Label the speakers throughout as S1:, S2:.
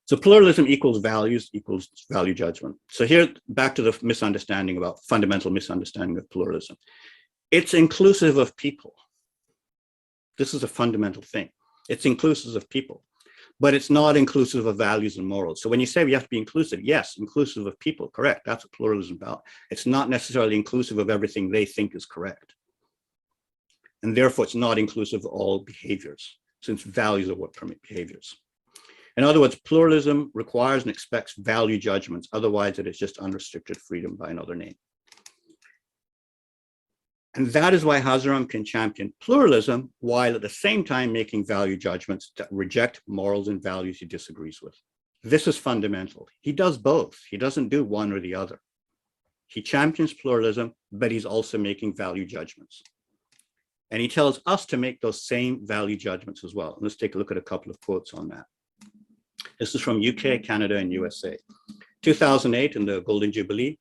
S1: So pluralism equals values equals value judgment. So here, back to the misunderstanding about fundamental misunderstanding of pluralism. It's inclusive of people. This is a fundamental thing. It's inclusive of people, but it's not inclusive of values and morals. So when you say we have to be inclusive, yes, inclusive of people, correct. That's what pluralism is about. It's not necessarily inclusive of everything they think is correct. And therefore, it's not inclusive of all behaviors, since values are what permit behaviors. In other words, pluralism requires and expects value judgments. Otherwise, it is just unrestricted freedom by another name. And that is why Hazar Imam can champion pluralism while at the same time making value judgments that reject morals and values he disagrees with. This is fundamental. He does both. He doesn't do one or the other. He champions pluralism, but he's also making value judgments. And he tells us to make those same value judgments as well. Let's take a look at a couple of quotes on that. This is from UK, Canada, and USA. 2008, in the Golden Jubilee,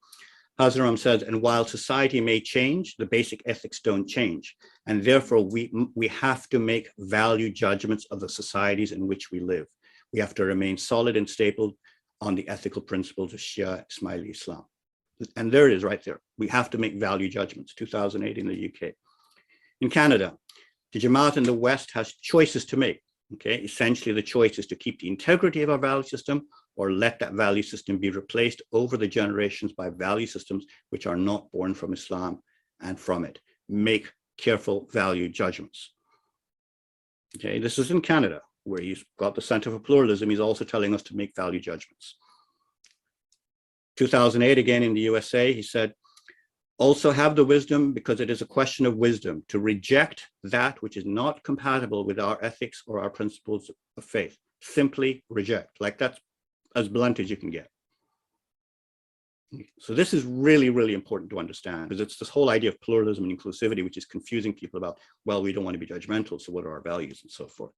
S1: Hazar Imam says, and while society may change, the basic ethics don't change. And therefore, we have to make value judgments of the societies in which we live. We have to remain solid and stapled on the ethical principles of Shia Ismaili Islam. And there it is right there. We have to make value judgments, 2008 in the UK. In Canada, the Jamaat in the West has choices to make. Okay, essentially the choice is to keep the integrity of our value system or let that value system be replaced over the generations by value systems which are not born from Islam and from it. Make careful value judgments. Okay, this is in Canada, where he's got the Center for Pluralism. He's also telling us to make value judgments. 2008, again in the USA, he said, also have the wisdom, because it is a question of wisdom, to reject that which is not compatible with our ethics or our principles of faith. Simply reject. Like, that's as blunt as you can get. So this is really, really important to understand, because it's this whole idea of pluralism and inclusivity, which is confusing people about, well, we don't want to be judgmental, so what are our values and so forth.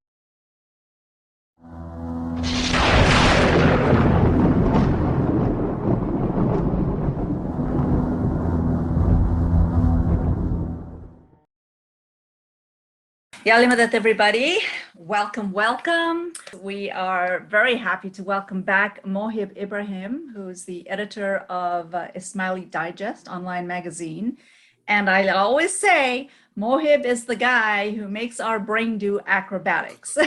S2: Yalimadat, everybody. Welcome, welcome. We are very happy to welcome back Mohib Ibrahim, who's the editor of Ismaili Digest online magazine. And I always say, Mohib is the guy who makes our brain do acrobatics.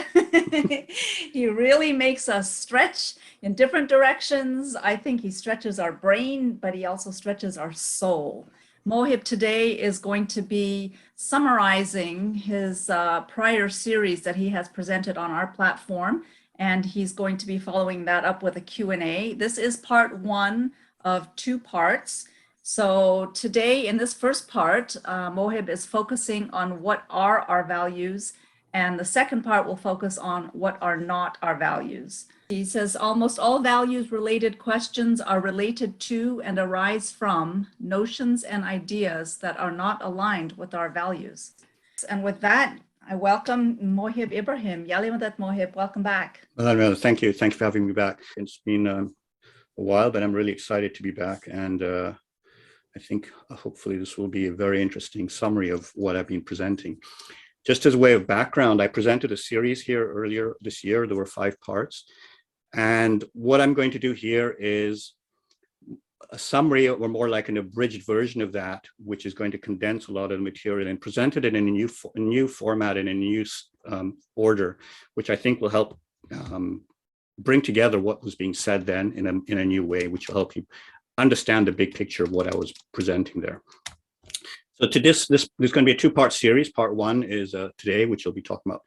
S2: He really makes us stretch in different directions. I think he stretches our brain, but he also stretches our soul. Mohib today is going to be summarizing his prior series that he has presented on our platform, and he's going to be following that up with a Q&A. This is part one of 2 parts. So today in this first part, Mohib is focusing on what are our values, and the second part will focus on what are not our values. He says almost all values related questions are related to and arise from notions and ideas that are not aligned with our values. And with that, I welcome Mohib Ibrahim. Yalimadat Mohib, welcome back.
S1: Well, thank you. Thanks for having me back. It's been a while, but I'm really excited to be back. And I think hopefully this will be a very interesting summary of what I've been presenting. Just as a way of background, I presented a series here earlier this year. There were 5 parts. And what I'm going to do here is a summary, or more like an abridged version of that, which is going to condense a lot of the material and present it in a new format and a new order, which I think will help bring together what was being said then in a new way, which will help you understand the big picture of what I was presenting there. So to there's going to be a 2-part series. Part 1 is today, which we'll be talking about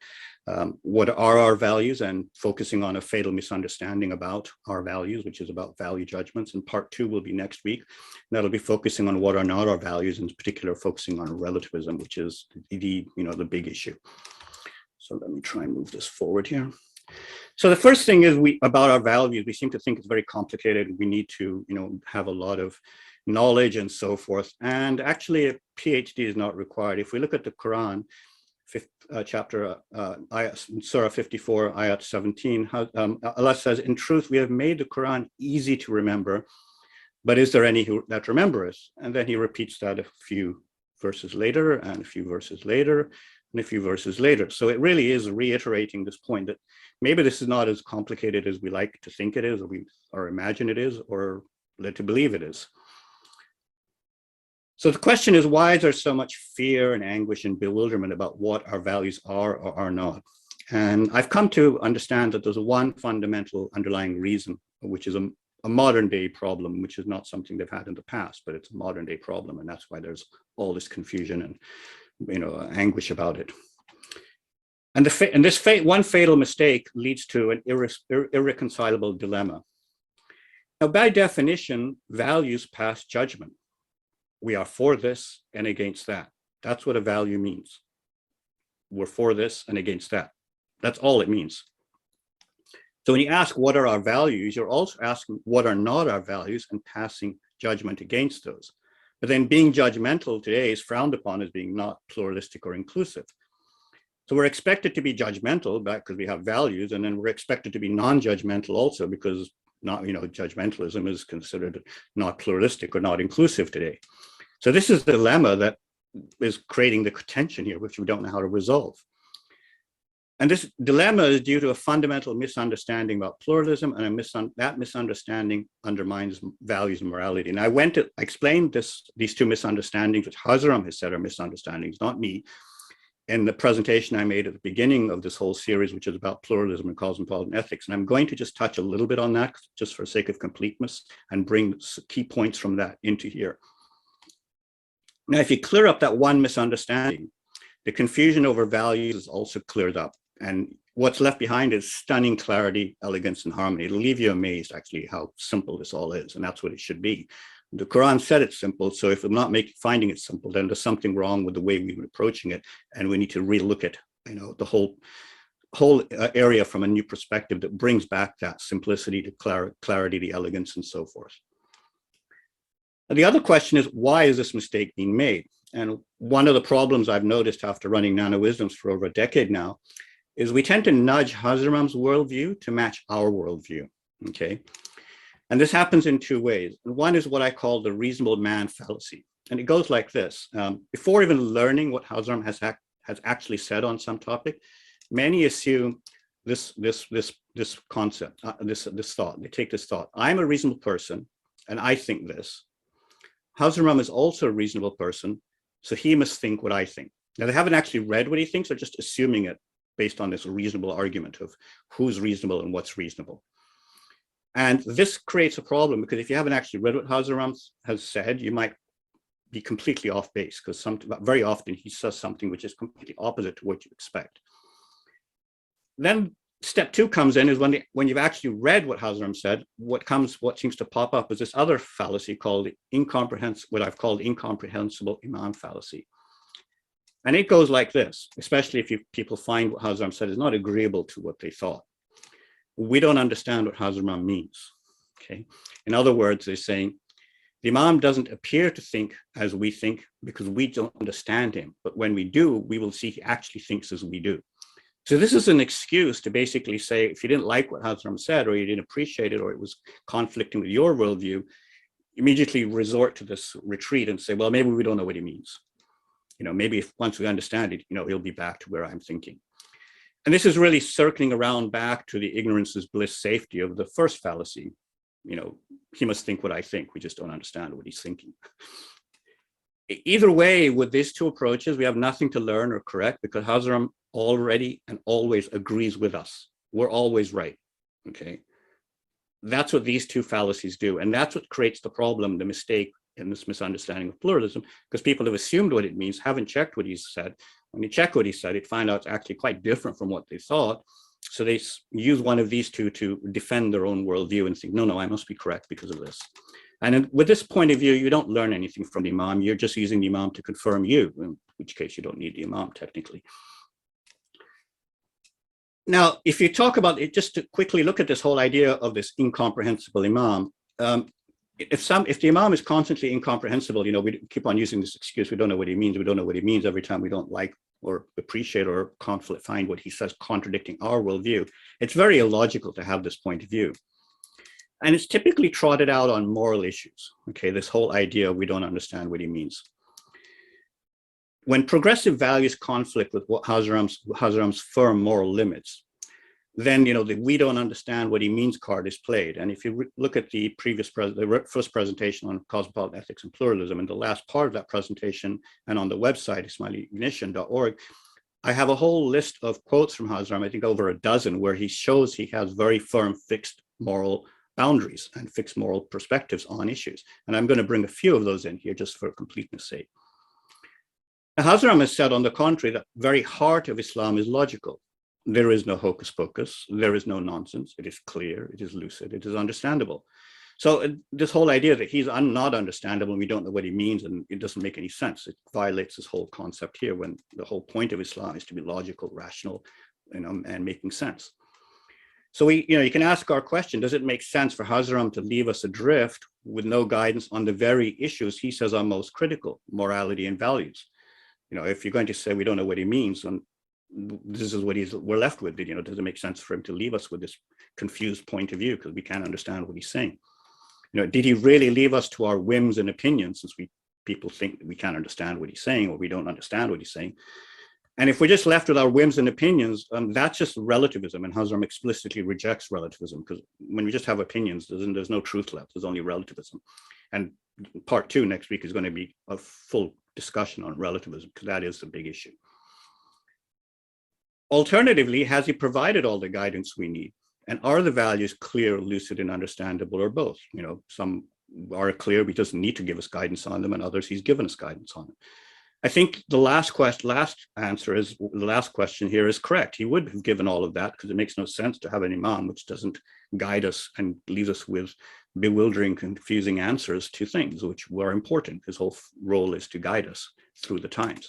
S1: what are our values and focusing on a fatal misunderstanding about our values, which is about value judgments. And part 2 will be next week. And that'll be focusing on what are not our values, in particular focusing on relativism, which is the big issue. So let me try and move this forward here. So the first thing is about our values. We seem to think it's very complicated. We need to have a lot of knowledge and so forth. And actually a PhD is not required. If we look at the Quran, chapter Surah 54, ayat 17, Allah says, in truth, we have made the Quran easy to remember, but is there any that remember us? And then he repeats that a few verses later and a few verses later. and a few verses later. So it really is reiterating this point that maybe this is not as complicated as we like to think it is, or imagine it is, or led to believe it is. So the question is, why is there so much fear and anguish and bewilderment about what our values are or are not? And I've come to understand that there's one fundamental underlying reason, which is a modern day problem, which is not something they've had in the past, but it's a modern day problem. And that's why there's all this confusion and anguish about it. And this one fatal mistake leads to an irreconcilable dilemma. Now, by definition, values pass judgment. We are for this and against that. That's what a value means. We're for this and against that. That's all it means. So when you ask what are our values, you're also asking what are not our values and passing judgment against those. But then being judgmental today is frowned upon as being not pluralistic or inclusive. So we're expected to be judgmental because we have values, and then we're expected to be non-judgmental also because judgmentalism is considered not pluralistic or not inclusive today. So this is the dilemma that is creating the tension here, which we don't know how to resolve. And this dilemma is due to a fundamental misunderstanding about pluralism, and that misunderstanding undermines values and morality. And I explained these two misunderstandings, which Hazar Imam has said are misunderstandings, not me, in the presentation I made at the beginning of this whole series, which is about pluralism and cosmopolitan ethics. And I'm going to just touch a little bit on that, just for the sake of completeness, and bring key points from that into here. Now, if you clear up that one misunderstanding, the confusion over values is also cleared up. And what's left behind is stunning clarity, elegance, and harmony. It'll leave you amazed, actually, how simple this all is. And that's what it should be. The Quran said it's simple. So if we're not finding it simple, then there's something wrong with the way we've been approaching it. And we need to relook at the whole area from a new perspective that brings back that simplicity, the clarity, the elegance, and so forth. And the other question is, why is this mistake being made? And one of the problems I've noticed after running Nano Wisdoms for over a decade now is we tend to nudge Hazar Imam's worldview to match our worldview, okay? And this happens in two ways. And one is what I call the reasonable man fallacy. And it goes like this. Before even learning what Hazar Imam has actually said on some topic, many assume this concept, this thought. They take this thought: I'm a reasonable person, and I think this. Hazar Imam is also a reasonable person, so he must think what I think. Now, they haven't actually read what he thinks; they're just assuming it based on this reasonable argument of who's reasonable and what's reasonable. And this creates a problem, because if you haven't actually read what Hazar Imam has said, you might be completely off base, because very often he says something which is completely opposite to what you expect. Then step two comes in, is when you've actually read what Hazar Imam said, what seems to pop up is this other fallacy called what I've called incomprehensible Imam fallacy. And it goes like this, especially if people find what Hazar Imam said is not agreeable to what they thought. We don't understand what Hazar Imam means, okay? In other words, they're saying, the Imam doesn't appear to think as we think because we don't understand him. But when we do, we will see he actually thinks as we do. So this is an excuse to basically say, if you didn't like what Hazar Imam said, or you didn't appreciate it, or it was conflicting with your worldview, immediately resort to this retreat and say, well, maybe we don't know what he means. Maybe once we understand it, he'll be back to where I'm thinking. And this is really circling around back to the ignorance is bliss safety of the first fallacy. He must think what I think. We just don't understand what he's thinking. Either way, with these two approaches, we have nothing to learn or correct, because Hazar Imam already and always agrees with us. We're always right, okay? That's what these two fallacies do. And that's what creates the problem, the mistake in this misunderstanding of pluralism, because people have assumed what it means, haven't checked what he's said. When you check what he said, it find out it's actually quite different from what they thought. So they use one of these two to defend their own worldview and think, no, I must be correct because of this. And with this point of view, you don't learn anything from the Imam. You're just using the Imam to confirm you, in which case you don't need the Imam technically. Now, if you talk about it, just to quickly look at this whole idea of this incomprehensible Imam, if the Imam is constantly incomprehensible, we keep on using this excuse, we don't know what he means, we don't know what he means every time we don't like or appreciate or find what he says contradicting our worldview. It's very illogical to have this point of view. And it's typically trotted out on moral issues, okay, this whole idea of we don't understand what he means. when progressive values conflict with what Hazaram's firm moral limits, then the "we don't understand what he means" card is played. And if you look at the first presentation on cosmopolitan ethics and pluralism, and the last part of that presentation, and on the website ismailiignition.org, I have a whole list of quotes from Hazaram, I think over a dozen, where he shows he has very firm, fixed moral boundaries and fixed moral perspectives on issues. And I'm going to bring a few of those in here just for completeness sake. Now, Hazaram has said, on the contrary, that the very heart of Islam is logical. There is no hocus pocus. There is no nonsense. It is clear. It is lucid. It is understandable. So this whole idea that he's not understandable and we don't know what he means and it doesn't make any sense. It violates this whole concept here, when the whole point of Islam is to be logical, rational, and making sense. So you can ask our question: does it make sense for Hazaram to leave us adrift with no guidance on the very issues he says are most critical, morality and values? If you're going to say we don't know what he means, and this is what we're left with, does it make sense for him to leave us with this confused point of view because we can't understand what he's saying? Did he really leave us to our whims and opinions, since people think that we can't understand what he's saying, or we don't understand what he's saying? And if we're just left with our whims and opinions, that's just relativism. And Hazaram explicitly rejects relativism, because when we just have opinions, there's no truth left. There's only relativism. And part 2 next week is going to be a full discussion on relativism, because that is the big issue. Alternatively, has he provided all the guidance we need? And are the values clear, lucid, and understandable, or both? Some are clear, he doesn't need to give us guidance on them, and others he's given us guidance on them. I think the last question here is correct. He would have given all of that, because it makes no sense to have an imam which doesn't guide us and leaves us with bewildering, confusing answers to things which were important. His whole role is to guide us through the times.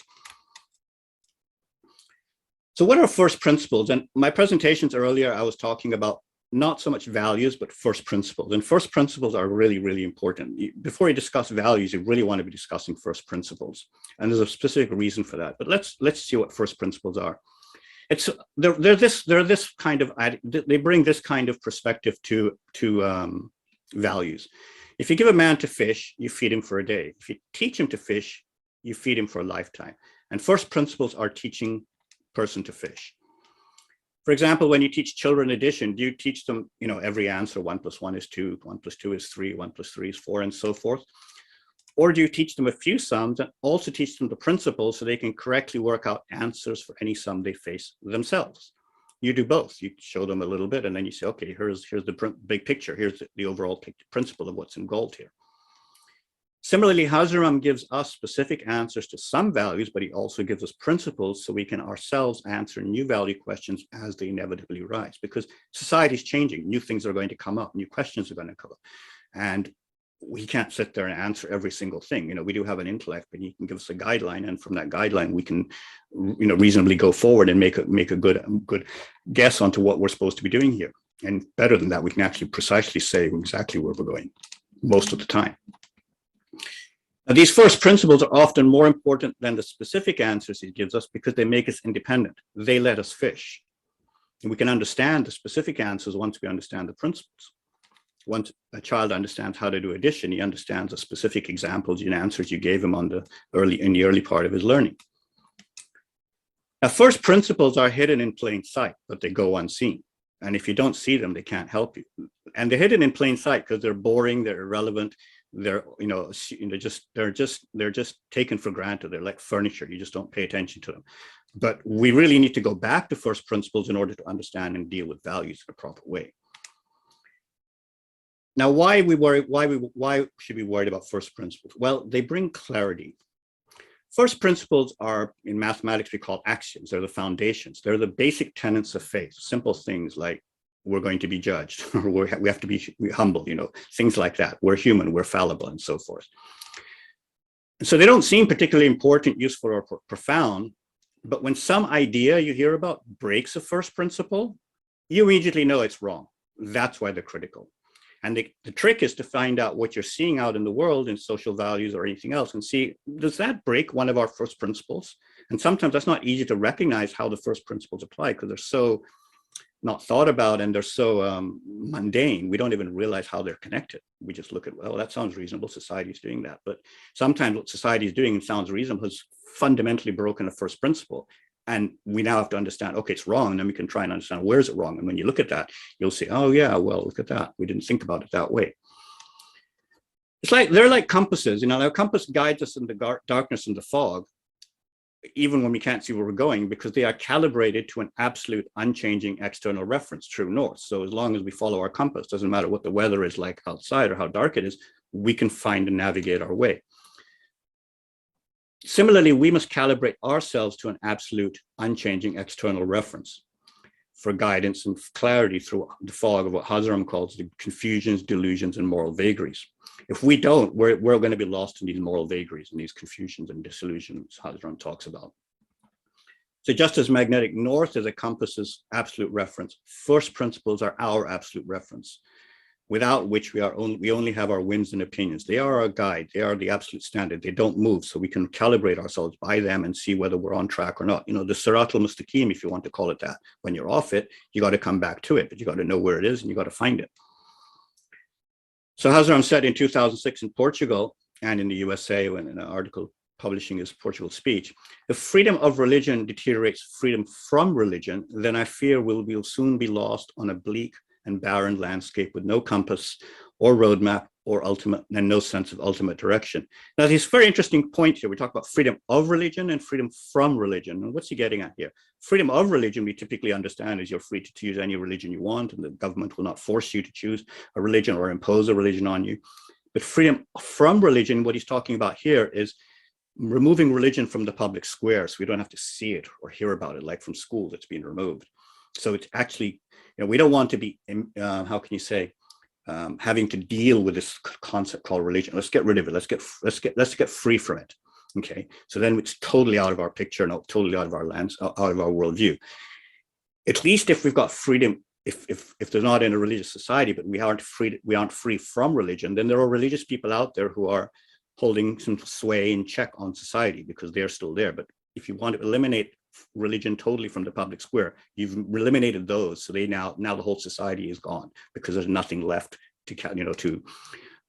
S1: So what are first principles? And my presentations earlier, I was talking about not so much values, but first principles. And first principles are really, really important. Before you discuss values, you really want to be discussing first principles. And there's a specific reason for that. But let's see what first principles are. They bring this kind of perspective to values. If you give a man to fish, you feed him for a day. If you teach him to fish, you feed him for a lifetime. And first principles are teaching person to fish. For example, when you teach children addition, do you teach them, every answer, 1 + 1 is 2, 1 + 2 is 3, 1 + 3 is 4, and so forth? Or do you teach them a few sums and also teach them the principles so they can correctly work out answers for any sum they face themselves? You do both. You show them a little bit, and then you say, okay, here's the big picture. Here's the overall principle of what's involved here. Similarly, Hazaram gives us specific answers to some values, but he also gives us principles so we can ourselves answer new value questions as they inevitably arise, because society is changing. New things are going to come up, new questions are going to come up. And we can't sit there and answer every single thing. We do have an intellect, but he can give us a guideline, and from that guideline, we can, reasonably go forward and make a good guess onto what we're supposed to be doing here. And better than that, we can actually precisely say exactly where we're going most of the time. Now, these first principles are often more important than the specific answers he gives us, because they make us independent. They let us fish. And we can understand the specific answers once we understand the principles. Once a child understands how to do addition, he understands the specific examples and answers you gave him in the early part of his learning. Now, first principles are hidden in plain sight, but they go unseen. And if you don't see them, they can't help you. And they're hidden in plain sight because they're boring, they're irrelevant, they're just taken for granted. They're like furniture. You just don't pay attention to them. But we really need to go back to first principles in order to understand and deal with values in a proper way. Now, why should we be worried about first principles? Well, they bring clarity. First principles are, in mathematics, we call axioms. They're the foundations. They're the basic tenets of faith. Simple things like we're going to be judged, or we have to be humble, things like that. We're human, we're fallible, and so forth. So they don't seem particularly important, useful, or profound, but when some idea you hear about breaks a first principle, you immediately know it's wrong. That's why they're critical. And the trick is to find out what you're seeing out in the world in social values or anything else and see, does that break one of our first principles? And sometimes that's not easy to recognize how the first principles apply, because they're so not thought about, and they're so mundane, we don't even realize how they're connected. We just look at, well, that sounds reasonable, society is doing that. But sometimes what society is doing sounds reasonable has fundamentally broken a first principle. And we now have to understand, okay, it's wrong, and then we can try and understand where is it wrong. And when you look at that, you'll say, oh yeah, well, look at that. We didn't think about it that way. It's like, they're like compasses, you know, our compass guides us in the darkness and the fog, even when we can't see where we're going, because they are calibrated to an absolute unchanging external reference, true north. So as long as we follow our compass, doesn't matter what the weather is like outside or how dark it is, we can find and navigate our way. Similarly, we must calibrate ourselves to an absolute unchanging external reference for guidance and clarity through the fog of what Hazar Imam calls the confusions, delusions, and moral vagaries. If we don't, we're going to be lost in these moral vagaries and these confusions and disillusions Hazar Imam talks about. So just as magnetic north is a compass's absolute reference, first principles are our absolute reference, without which we only have our whims and opinions. They are our guide. They are the absolute standard. They don't move, so we can calibrate ourselves by them and see whether we're on track or not. You know, the Sirat al-Mustaqim, if you want to call it that. When you're off it, you got to come back to it, but you got to know where it is and you got to find it. So Hazar Imam said in 2006 in Portugal and in the USA, when in an article publishing his Portugal speech, if freedom of religion deteriorates freedom from religion, then I fear we'll soon be lost on a bleak and barren landscape with no compass or roadmap or ultimate, and no sense of ultimate direction. Now, there's a very interesting point here. We talk about freedom of religion and freedom from religion. And what's he getting at here? Freedom of religion, we typically understand is you're free to choose any religion you want, and the government will not force you to choose a religion or impose a religion on you. But freedom from religion, what he's talking about here is removing religion from the public square, so we don't have to see it or hear about it, like from schools, it's being removed. So it's actually, you know, we don't want to be, how can you say, having to deal with this concept called religion. Let's get rid of it. Let's get free from it. Okay, so then it's totally out of our picture and totally out of our lands, out of our worldview. At least if we've got freedom, if they're not in a religious society, but we aren't free from religion, then there are religious people out there who are holding some sway and check on society because they're still there. But if you want to eliminate religion totally from the public square, you've eliminated those, so they now the whole society is gone because there's nothing left to, you know, to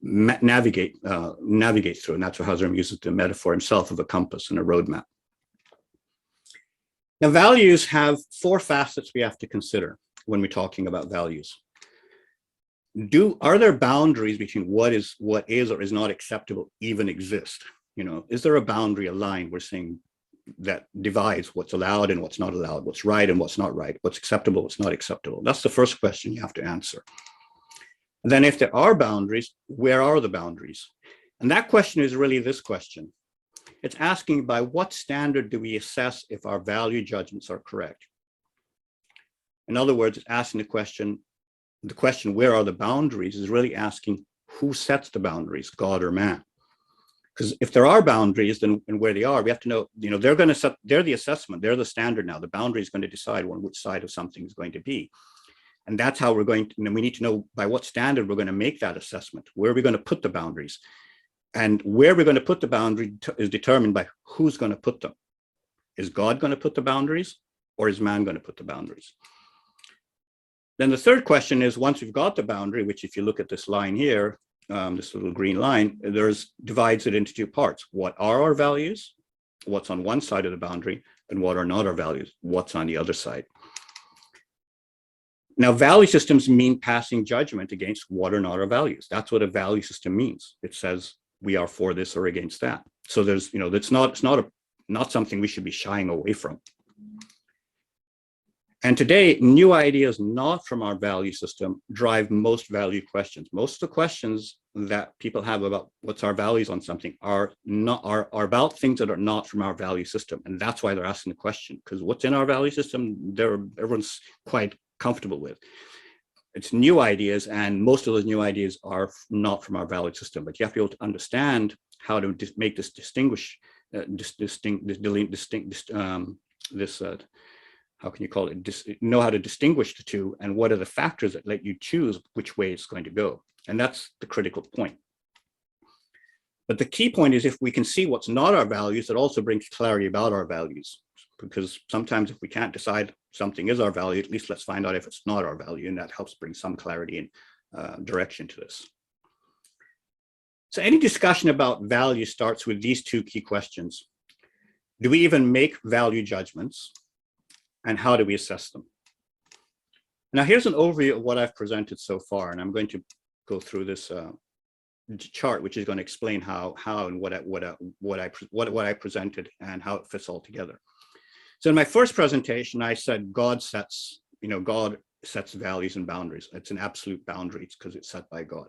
S1: navigate through. And that's what Hazar Imam uses the metaphor himself of a compass and a roadmap. Now, values have four facets we have to consider when we're talking about values. Are there boundaries between what is or is not acceptable even exist? You know, is there a boundary, a line we're saying that divides what's allowed and what's not allowed, what's right and what's not right, what's acceptable, what's not acceptable? That's the first question you have to answer. And then if there are boundaries, where are the boundaries? And that question is really this question. It's asking, by what standard do we assess if our value judgments are correct? In other words, it's asking the question, where are the boundaries, is really asking who sets the boundaries, God or man? Because if there are boundaries, then and where they are, we have to know, you know, they're the assessment, they're the standard now. The boundary is going to decide on which side of something is going to be. And that's how we're going to, you know, we need to know by what standard we're going to make that assessment. Where are we going to put the boundaries? And where we're going to put the boundary is determined by who's going to put them. Is God going to put the boundaries, or is man going to put the boundaries? Then the third question is, once we've got the boundary, which if you look at this line here, this little green line, divides it into two parts. What are our values? What's on one side of the boundary, and what are not our values? What's on the other side? Now, value systems mean passing judgment against what are not our values. That's what a value system means. It says we are for this or against that. So there's, you know, it's not something we should be shying away from. And today, new ideas not from our value system drive most value questions. Most of the questions that people have about what's our values on something are about things that are not from our value system. And that's why they're asking the question, because what's in our value system, everyone's quite comfortable with. It's new ideas, and most of those new ideas are not from our value system. But you have to be able to understand how to make this how can you call it, know how to distinguish the two, and what are the factors that let you choose which way it's going to go. And that's the critical point. But the key point is, if we can see what's not our values, it also brings clarity about our values. Because sometimes if we can't decide something is our value, at least let's find out if it's not our value, and that helps bring some clarity and direction to this. So any discussion about value starts with these two key questions. Do we even make value judgments? And how do we assess them? Now, here's an overview of what I've presented so far, and I'm going to go through this chart, which is going to explain how and what I presented and how it fits all together. So in my first presentation, I said God sets values and boundaries. It's an absolute boundary. It's because it's set by God.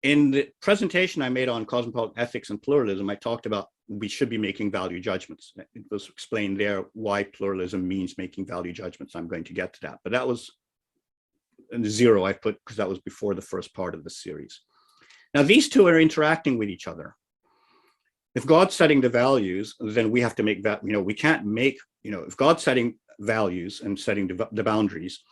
S1: In the presentation I made on cosmopolitan ethics and pluralism, I talked about we should be making value judgments. It was explained there why pluralism means making value judgments. I'm going to get to that, but that was zero I put because that was before the first part of the series. Now these two are interacting with each other. If God's setting the values, then we have to make that, we can't make, if God's setting values and setting the boundaries,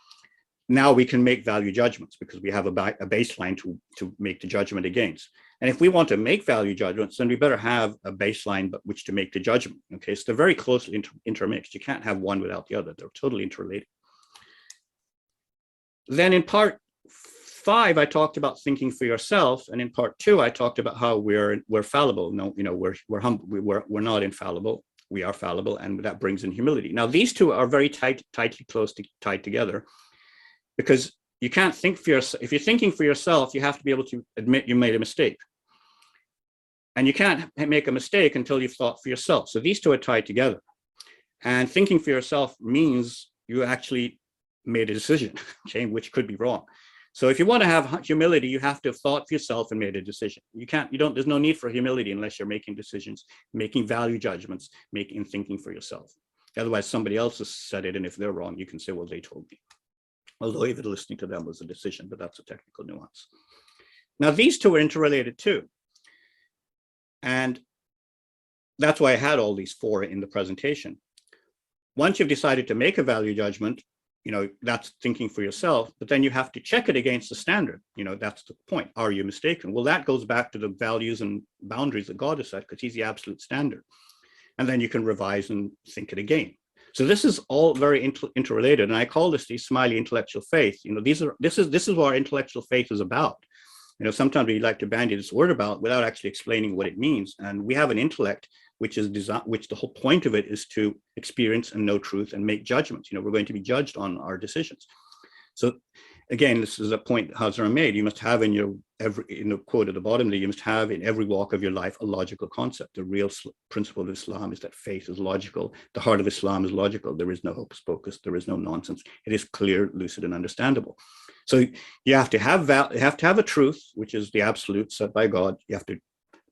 S1: now we can make value judgments because we have a baseline to make the judgment against. And if we want to make value judgments, then we better have a baseline but which to make the judgment. Okay, so they're very closely intermixed. You can't have one without the other. They're totally interrelated. Then in part 5, I talked about thinking for yourself, and in part 2, I talked about how we're fallible. No, we're not infallible. We are fallible, and that brings in humility. Now these two are very tightly tied together. Because you can't think for yourself. If you're thinking for yourself, you have to be able to admit you made a mistake. And you can't make a mistake until you've thought for yourself. So these two are tied together. And thinking for yourself means you actually made a decision, okay, which could be wrong. So if you want to have humility, you have to have thought for yourself and made a decision. There's no need for humility unless you're making decisions, making value judgments, thinking for yourself. Otherwise, somebody else has said it, and if they're wrong, you can say, well, they told me. Although even listening to them was a decision, but that's a technical nuance. Now, these two are interrelated too. And that's why I had all these 4 in the presentation. Once you've decided to make a value judgment, that's thinking for yourself, but then you have to check it against the standard. That's the point. Are you mistaken? Well, that goes back to the values and boundaries that God has set because he's the absolute standard. And then you can revise and think it again. So this is all very interrelated, and I call this the smiley intellectual faith. This is what our intellectual faith is about. Sometimes we like to bandy this word about without actually explaining what it means. And we have an intellect which the whole point of it is to experience and know truth and make judgments. We're going to be judged on our decisions. So again, this is a point Hazar made. You must have in your quote at the bottom there, you must have in every walk of your life a logical concept. The real principle of Islam is that faith is logical. The heart of Islam is logical. There is no hocus pocus. There is no nonsense. It is clear, lucid, and understandable. So you have to have a truth, which is the absolute set by God. You have to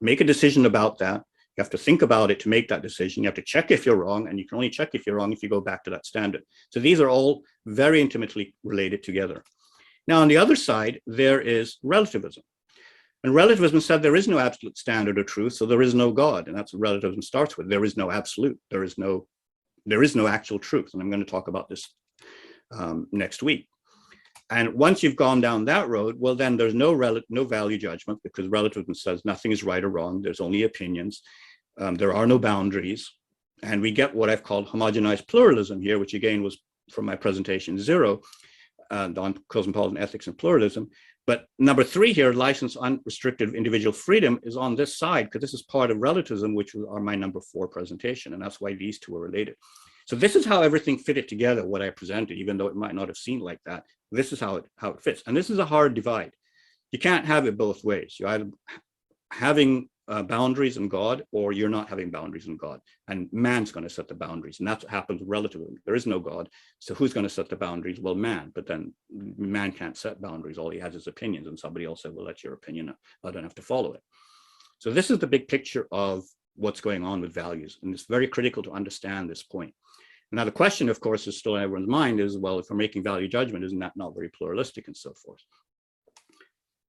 S1: make a decision about that. You have to think about it to make that decision. You have to check if you're wrong, and you can only check if you're wrong if you go back to that standard. So these are all very intimately related together. Now, on the other side, there is relativism. And relativism said there is no absolute standard of truth, so there is no God. And that's what relativism starts with. There is no absolute. There is no actual truth. And I'm going to talk about this next week. And once you've gone down that road, well, then there's no value judgment because relativism says nothing is right or wrong. There's only opinions. There are no boundaries. And we get what I've called homogenized pluralism here, which again was from my presentation 0 on cosmopolitan ethics and pluralism. But number 3 here, license unrestricted individual freedom, is on this side because this is part of relativism, which are my number 4 presentation. And that's why these two are related. So this is how everything fitted together, what I presented, even though it might not have seemed like that. This is how it fits. And this is a hard divide. You can't have it both ways. You're either having boundaries in God, or you're not having boundaries in God. And man's going to set the boundaries. And that's what happens with relativism. There is no God. So who's going to set the boundaries? Well, man. But then man can't set boundaries. All he has is opinions. And somebody else said, well, that's your opinion. I don't have to follow it. So this is the big picture of what's going on with values. And it's very critical to understand this point. Now, the question, of course, is still in everyone's mind is, well, if we're making value judgment, isn't that not very pluralistic and so forth?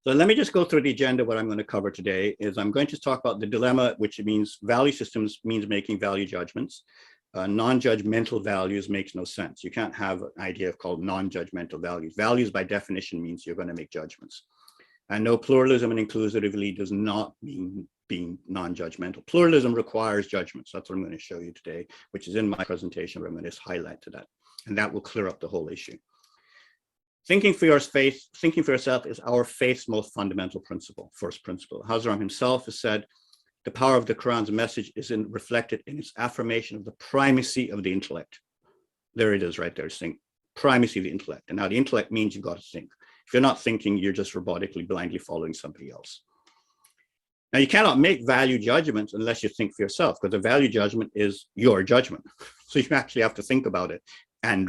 S1: So let me just go through the agenda. What I'm going to cover today is I'm going to talk about the dilemma, which means value systems means making value judgments. Non-judgmental values makes no sense. You can't have an idea called non-judgmental values. Values by definition means you're going to make judgments. And no, pluralism and inclusivity does not mean being non-judgmental. Pluralism requires judgments. That's what I'm going to show you today, which is in my presentation, where I'm going to highlight to that. And that will clear up the whole issue. Thinking for yourself is our faith's most fundamental principle, first principle. Hazar Imam himself has said, the power of the Quran's message is reflected in its affirmation of the primacy of the intellect. There it is right there, saying primacy of the intellect. And now the intellect means you've got to think. If you're not thinking, you're just robotically, blindly following somebody else. Now, you cannot make value judgments unless you think for yourself, because a value judgment is your judgment. So you actually have to think about it and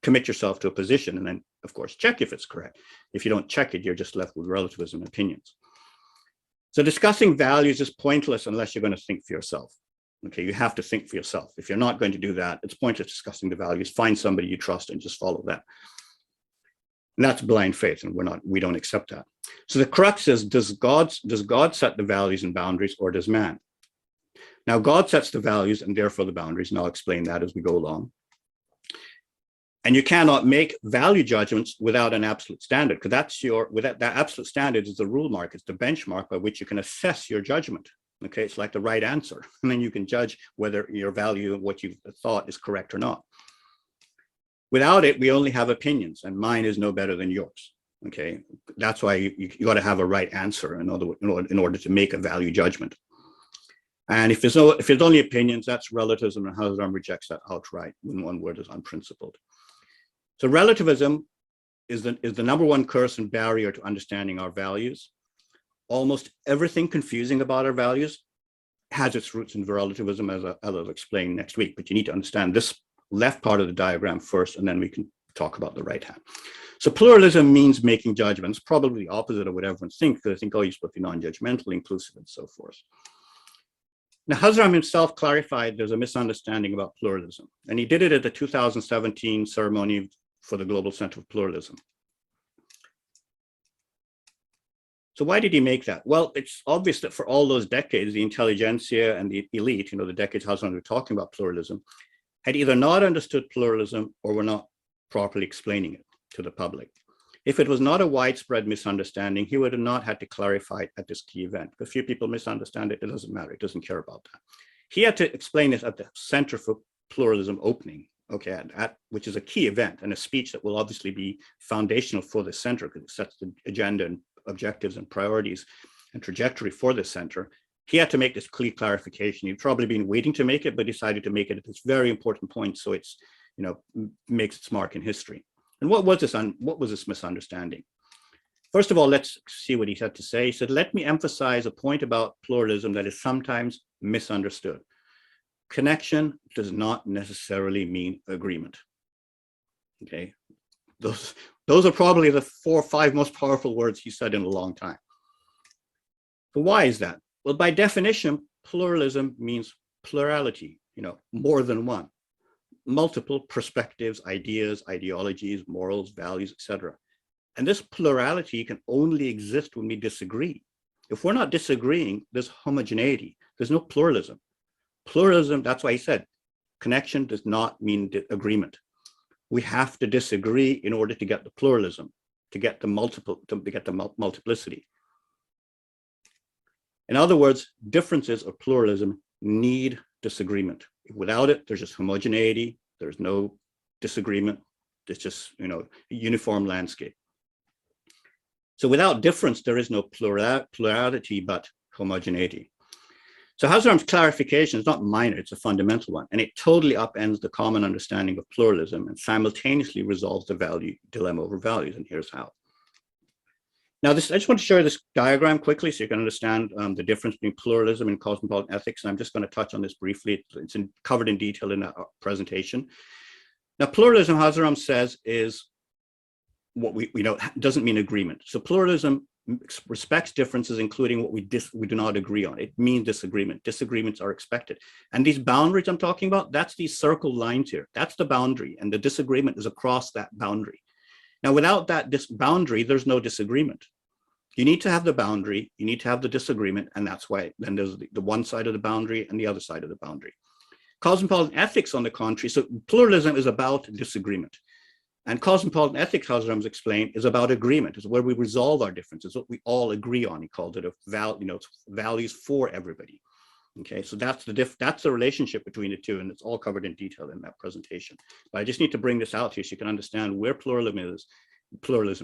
S1: commit yourself to a position, and then, of course, check if it's correct. If you don't check it, you're just left with relativism opinions. So discussing values is pointless unless you're going to think for yourself. Okay, you have to think for yourself. If you're not going to do that, it's pointless discussing the values. Find somebody you trust and just follow that. And that's blind faith, and we don't accept that. So the crux is, does God set the values and boundaries, or does man? Now, God sets the values and therefore the boundaries, and I'll explain that as we go along. And you cannot make value judgments without an absolute standard, because that absolute standard is the rule mark, it's the benchmark by which you can assess your judgment. Okay, it's like the right answer, and then you can judge whether your value of what you've thought is correct or not. Without it, we only have opinions, and mine is no better than yours. Okay, that's why you got to have a right answer in order to make a value judgment. And if there's only opinions, that's relativism, and Hazar Imam rejects that outright. In one word, is unprincipled. So relativism is the number one curse and barrier to understanding our values. Almost everything confusing about our values has its roots in relativism, as I'll explain next week. But you need to understand this left part of the diagram first, and then we can talk about the right hand. So pluralism means making judgments, probably the opposite of what everyone thinks, because they think, oh, you're supposed to be non-judgmental, inclusive, and so forth. Now, Hazar Imam himself clarified there's a misunderstanding about pluralism, and he did it at the 2017 ceremony for the Global Center for Pluralism. So why did he make that? Well, it's obvious that for all those decades, the intelligentsia and the elite, the decades Hazar Imam was talking about pluralism, had either not understood pluralism or were not properly explaining it to the public. If it was not a widespread misunderstanding, he would have not had to clarify it at this key event. If a few people misunderstand it, it doesn't matter. It doesn't care about that. He had to explain it at the Center for Pluralism opening, okay, which is a key event and a speech that will obviously be foundational for the center, because it sets the agenda and objectives and priorities and trajectory for the center. He had to make this clear clarification. He'd probably been waiting to make it, but decided to make it at this very important point, so it's, makes its mark in history. And what was this misunderstanding? First of all, let's see what he had to say. He said, let me emphasize a point about pluralism that is sometimes misunderstood. Connection does not necessarily mean agreement. Okay, those are probably the 4 or 5 most powerful words he said in a long time. So why is that? Well, by definition, pluralism means plurality, more than one, multiple perspectives, ideas, ideologies, morals, values, etc. And this plurality can only exist when we disagree. If we're not disagreeing, there's homogeneity. There's no pluralism. Pluralism, that's why he said, connection does not mean agreement. We have to disagree in order to get the pluralism, to get the multiplicity. In other words, differences of pluralism need disagreement. Without it, there's just homogeneity. There's no disagreement. There's just, a uniform landscape. So without difference, there is no plurality, but homogeneity. So Hazar Imam's clarification is not minor, it's a fundamental one, and it totally upends the common understanding of pluralism and simultaneously resolves the value dilemma over values, and here's how. Now, I just want to show you this diagram quickly so you can understand the difference between pluralism and cosmopolitan ethics, and I'm just going to touch on this briefly. It's covered in detail in our presentation. Now, pluralism, Hazar Imam says, is what we know doesn't mean agreement. So pluralism respects differences, including what we do not agree on. It means disagreement. Disagreements are expected. And these boundaries I'm talking about, that's these circled lines here. That's the boundary, and the disagreement is across that boundary. Now, without that boundary, there's no disagreement. You need to have the boundary, you need to have the disagreement, and that's why then there's the one side of the boundary and the other side of the boundary. Cosmopolitan ethics, on the contrary, so pluralism is about disagreement. And cosmopolitan ethics, Hazar Imam explained, is about agreement. It's where we resolve our differences, what we all agree on. He called it values for everybody. Okay, so that's the relationship between the two, and it's all covered in detail in that presentation. But I just need to bring this out here so you can understand where pluralism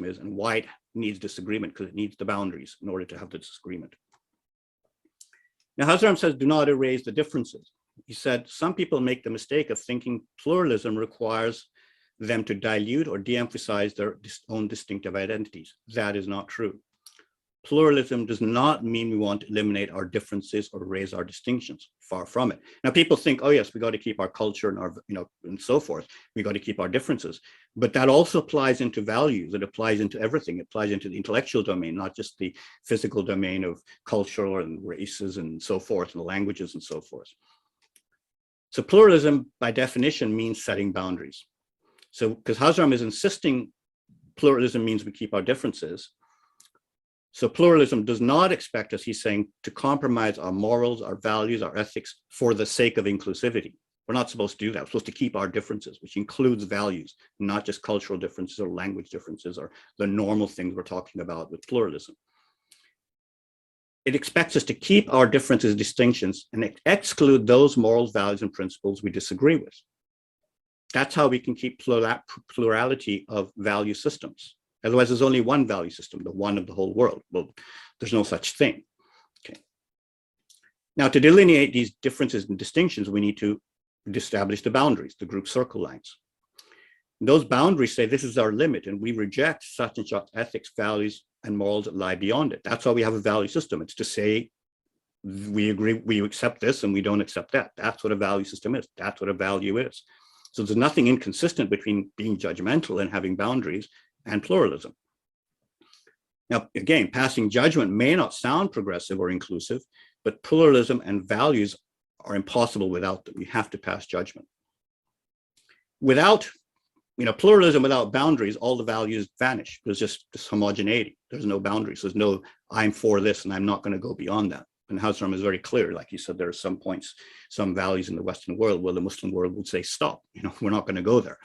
S1: is and why it needs disagreement, because it needs the boundaries in order to have the disagreement. Now, Hazar Imam says, do not erase the differences. He said, some people make the mistake of thinking pluralism requires them to dilute or de-emphasize their own distinctive identities. That is not true. Pluralism does not mean we want to eliminate our differences or erase our distinctions. Far from it. Now, people think, oh yes, we got to keep our culture and our, and so forth. We got to keep our differences, but that also applies into values. It applies into everything. It applies into the intellectual domain, not just the physical domain of culture and races and so forth, and languages and so forth. So pluralism, by definition, means setting boundaries. So, because Hazar Imam is insisting pluralism means we keep our differences. So pluralism does not expect us, he's saying, to compromise our morals, our values, our ethics for the sake of inclusivity. We're not supposed to do that. We're supposed to keep our differences, which includes values, not just cultural differences or language differences or the normal things we're talking about with pluralism. It expects us to keep our differences, distinctions, and exclude those morals, values, and principles we disagree with. That's how we can keep plurality of value systems. Otherwise, there's only one value system, the one of the whole world. Well, there's no such thing. Okay. Now, to delineate these differences and distinctions, we need to establish the boundaries, the group circle lines. And those boundaries say this is our limit, and we reject such and such ethics, values, and morals that lie beyond it. That's why we have a value system. It's to say we agree, we accept this, and we don't accept that. That's what a value system is. That's what a value is. So there's nothing inconsistent between being judgmental and having boundaries and pluralism. Now, again, passing judgment may not sound progressive or inclusive, but pluralism and values are impossible without them. You have to pass judgment. Without, pluralism without boundaries, all the values vanish. There's just this homogeneity. There's no boundaries. There's no, I'm for this and I'm not going to go beyond that. And Hazar Imam is very clear. Like he said, there are some points, some values in the Western world where the Muslim world would say, stop, we're not going to go there.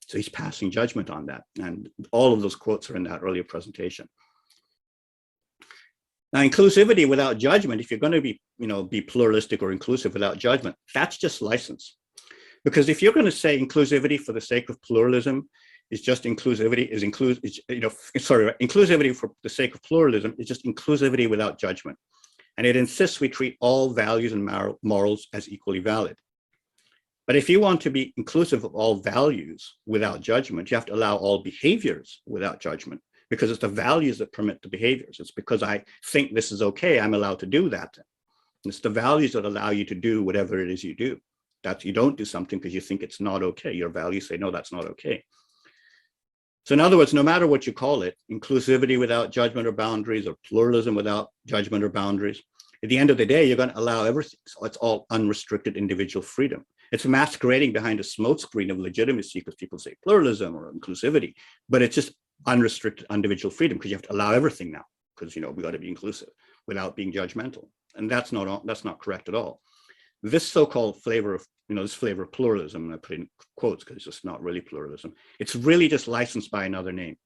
S1: So he's passing judgment on that. And all of those quotes are in that earlier presentation. Now, inclusivity without judgment, if you're going to be pluralistic or inclusive without judgment, that's just license. Because if you're going to say inclusivity for the sake of pluralism is just inclusivity, inclusivity for the sake of pluralism is just inclusivity without judgment. And it insists we treat all values and morals as equally valid. But if you want to be inclusive of all values without judgment, you have to allow all behaviors without judgment, because it's the values that permit the behaviors. It's because I think this is okay, I'm allowed to do that. And it's the values that allow you to do whatever it is you do. That you don't do something because you think it's not okay. Your values say, no, that's not okay. So in other words, no matter what you call it, inclusivity without judgment or boundaries, or pluralism without judgment or boundaries, at the end of the day, you're going to allow everything. So it's all unrestricted individual freedom. It's masquerading behind a smokescreen of legitimacy because people say pluralism or inclusivity, but it's just unrestricted individual freedom because you have to allow everything now because, we got to be inclusive without being judgmental. And that's not correct at all. This so-called flavor of, this flavor of pluralism, and I put in quotes because it's just not really pluralism. It's really just licensed by another name.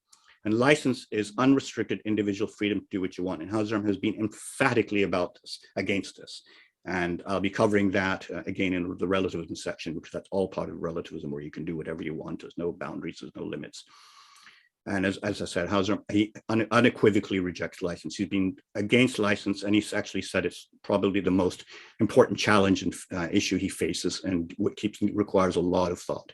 S1: And license is unrestricted individual freedom to do what you want. And Hazar Imam has been emphatically against this. And I'll be covering that again in the relativism section, because that's all part of relativism, where you can do whatever you want. There's no boundaries, there's no limits. And as I said, Hazar Imam, he unequivocally rejects license. He's been against license, and he's actually said it's probably the most important challenge and issue he faces, and what requires a lot of thought.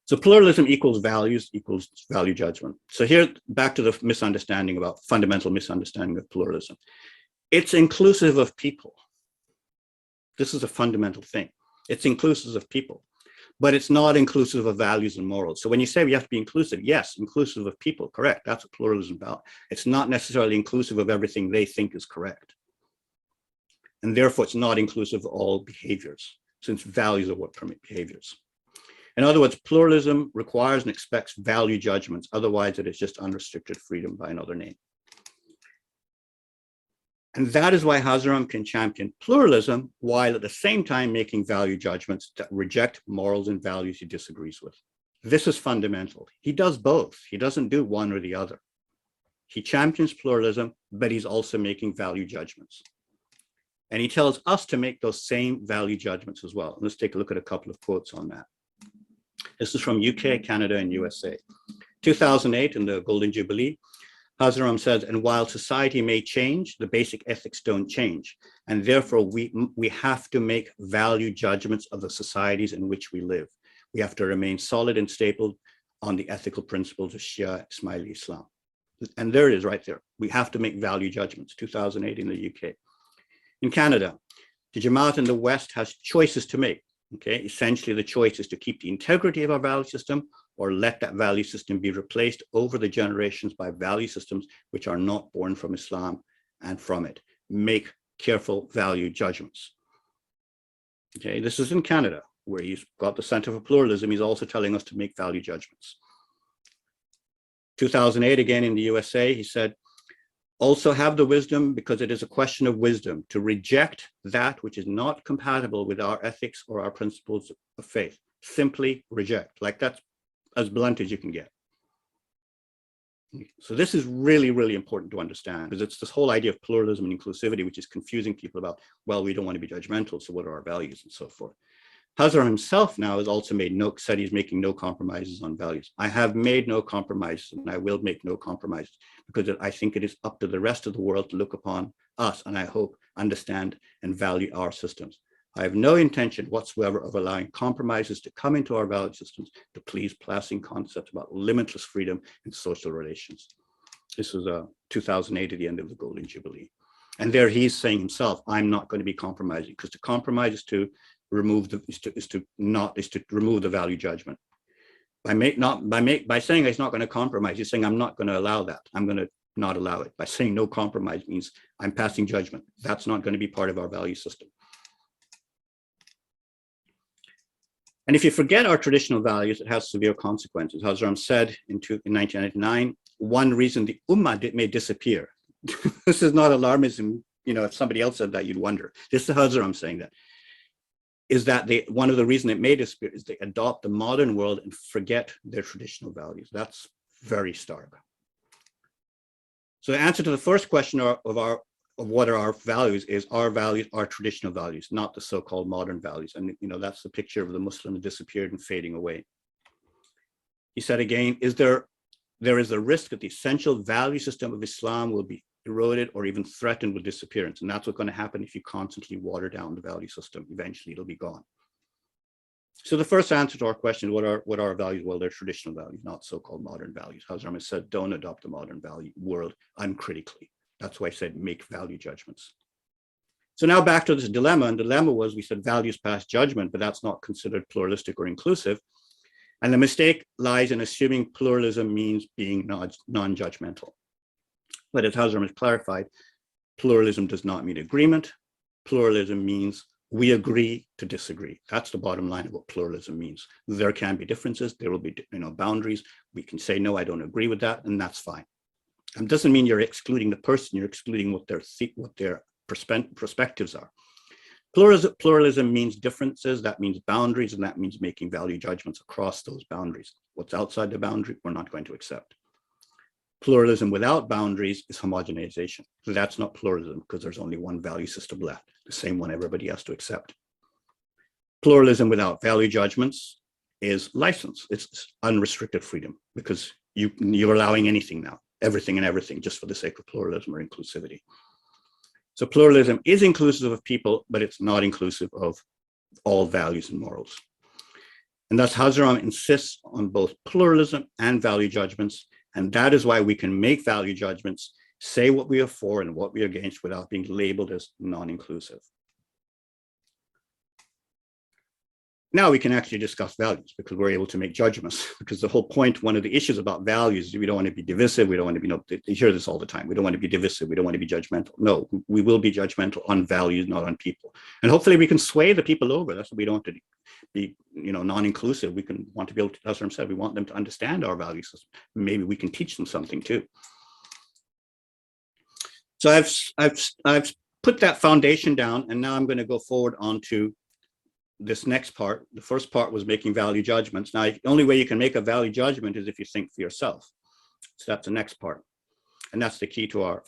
S1: So pluralism equals values equals value judgment. So here, back to the misunderstanding about fundamental misunderstanding of pluralism. It's inclusive of people. This is a fundamental thing. It's inclusive of people, but it's not inclusive of values and morals. So when you say we have to be inclusive, yes, inclusive of people, correct. That's what pluralism is about. It's not necessarily inclusive of everything they think is correct. And therefore, it's not inclusive of all behaviors, since values are what permit behaviors. In other words, pluralism requires and expects value judgments. Otherwise, it is just unrestricted freedom by another name. And that is why Hazar Imam can champion pluralism while at the same time making value judgments that reject morals and values he disagrees with. This is fundamental. He does both. He doesn't do one or the other. He champions pluralism, but he's also making value judgments. And he tells us to make those same value judgments as well. Let's take a look at a couple of quotes on that. This is from UK, Canada, and USA. 2008, in the Golden Jubilee, Hazar Imam says, and while society may change, the basic ethics don't change. And therefore, we have to make value judgments of the societies in which we live. We have to remain solid and stable on the ethical principles of Shia Ismaili Islam. And there it is right there. We have to make value judgments, 2008 in the UK. In Canada, the Jamaat in the West has choices to make. Okay, essentially the choice is to keep the integrity of our value system or let that value system be replaced over the generations by value systems which are not born from Islam and from it. Make careful value judgments. Okay, this is in Canada, where he's got the Center for Pluralism. He's also telling us to make value judgments. 2008, again in the USA, he said, also have the wisdom, because it is a question of wisdom, to reject that which is not compatible with our ethics or our principles of faith. Simply reject. Like, that's as blunt as you can get. So this is really, really important to understand, because it's this whole idea of pluralism and inclusivity, which is confusing people about, well, we don't want to be judgmental, so what are our values and so forth. Hazar himself now has also said he's making no compromises on values. I have made no compromises, and I will make no compromises, because I think it is up to the rest of the world to look upon us, and I hope understand and value our systems. I have no intention whatsoever of allowing compromises to come into our value systems to please passing concepts about limitless freedom in social relations. This was 2008 at the end of the Golden Jubilee. And there he's saying himself, I'm not going to be compromising, because to compromise is to remove to remove the value judgment. By saying he's not going to compromise, he's saying I'm not going to allow that. I'm going to not allow it. By saying no compromise means I'm passing judgment. That's not going to be part of our value system. And if you forget our traditional values, it has severe consequences. Hazar Imam said in 1999, one reason the Ummah may disappear. This is not alarmism. You know, if somebody else said that, you'd wonder. This is Hazar Imam saying that. Is that one of the reasons it may disappear is they adopt the modern world and forget their traditional values. That's very stark. So the answer to the first question of what are our values is our values are traditional values, not the so-called modern values. And you know, that's the picture of the Muslim that disappeared and fading away. He said again, there is a risk that the essential value system of Islam will be eroded or even threatened with disappearance. And that's what's going to happen if you constantly water down the value system. Eventually it'll be gone. So the first answer to our question, what are our values? Well, they're traditional values, not so-called modern values. Hazar Imam said, don't adopt the modern value world uncritically. That's why I said make value judgments. So now back to this dilemma. And the dilemma was, we said values pass judgment, but that's not considered pluralistic or inclusive. And the mistake lies in assuming pluralism means being non-judgmental. But as Hazar has clarified, pluralism does not mean agreement. Pluralism means we agree to disagree. That's the bottom line of what pluralism means. There can be differences. There will be, boundaries. We can say, no, I don't agree with that, and that's fine. It doesn't mean you're excluding the person. You're excluding what their perspectives are. Pluralism means differences. That means boundaries, and that means making value judgments across those boundaries. What's outside the boundary, we're not going to accept. Pluralism without boundaries is homogenization. So that's not pluralism, because there's only one value system left, the same one everybody has to accept. Pluralism without value judgments is license. It's unrestricted freedom, because you're allowing anything now, everything and everything, just for the sake of pluralism or inclusivity. So pluralism is inclusive of people, but it's not inclusive of all values and morals. And thus Hazar Imam insists on both pluralism and value judgments. And that is why we can make value judgments, say what we are for and what we are against without being labeled as non-inclusive. Now we can actually discuss values, because we're able to make judgments, because the whole point, one of the issues about values is we don't want to be divisive. We don't want to be, they hear this all the time. We don't want to be divisive. We don't want to be judgmental. No, we will be judgmental on values, not on people. And hopefully we can sway the people over. That's what we don't want to be, non-inclusive. We can want to be able to, as Hazar said, we want them to understand our value system. Maybe we can teach them something too. So I've put that foundation down, and now I'm going to go forward onto this next part. The first part was making value judgments. Now, the only way you can make a value judgment is if you think for yourself. So that's the next part. And that's the key to our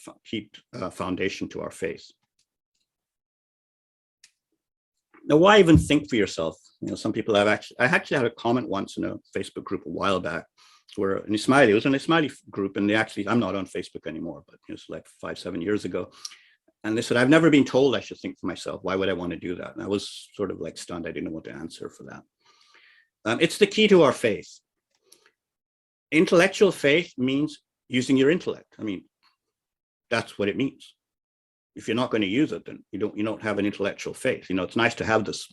S1: foundation to our faith. Now, why even think for yourself? You know, some people have I actually had a comment once in a Facebook group a while back where it was an Ismaili group, and I'm not on Facebook anymore, but it was like 5-7 years ago. And they said, I've never been told I should think for myself. Why would I want to do that? And I was sort of like stunned. I didn't know what to answer for that. It's the key to our faith. Intellectual faith means using your intellect. I mean, that's what it means. If you're not going to use it, then you don't have an intellectual faith. You know, it's nice to have this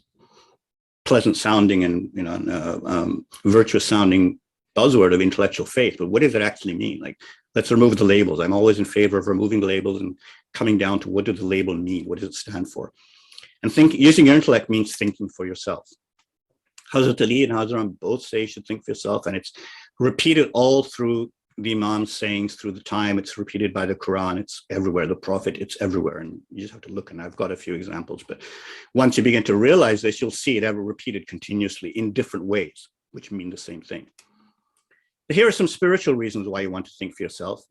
S1: pleasant sounding and, you know, virtuous sounding buzzword of intellectual faith, but what does it actually mean? Like, let's remove the labels. I'm always in favor of removing the labels and coming down to what does the label mean? What does it stand for? And using your intellect means thinking for yourself. Hazrat Ali and Hazar Imam both say you should think for yourself, and it's repeated all through the Imam's sayings through the time. It's repeated by the Quran. It's everywhere. The Prophet, it's everywhere. And you just have to look, and I've got a few examples, but once you begin to realize this, you'll see it ever repeated continuously in different ways, which mean the same thing. But here are some spiritual reasons why you want to think for yourself.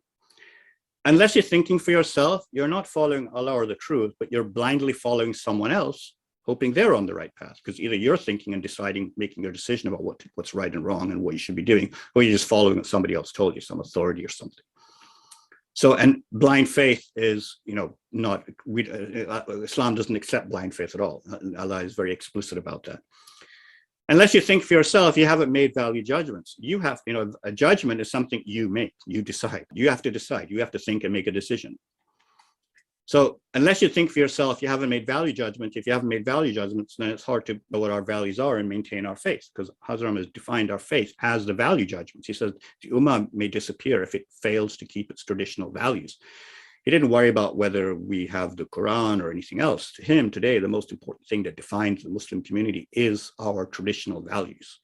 S1: Unless you're thinking for yourself, you're not following Allah or the truth, but you're blindly following someone else, hoping they're on the right path, because either you're thinking and deciding, making your decision about what's right and wrong and what you should be doing, or you're just following what somebody else told you, some authority or something. So, and blind faith is, you know, Islam doesn't accept blind faith at all. Allah is very explicit about that. Unless you think for yourself, you haven't made value judgments. You have, you know, a judgment is something you make, you decide. You have to decide, you have to think and make a decision. So unless you think for yourself, you haven't made value judgments. If you haven't made value judgments, then it's hard to know what our values are and maintain our faith, because Hazar Imam has defined our faith as the value judgments. He says the Ummah may disappear if it fails to keep its traditional values. He didn't worry about whether we have the Quran or anything else. To him today, the most important thing that defines the Muslim community is our traditional values.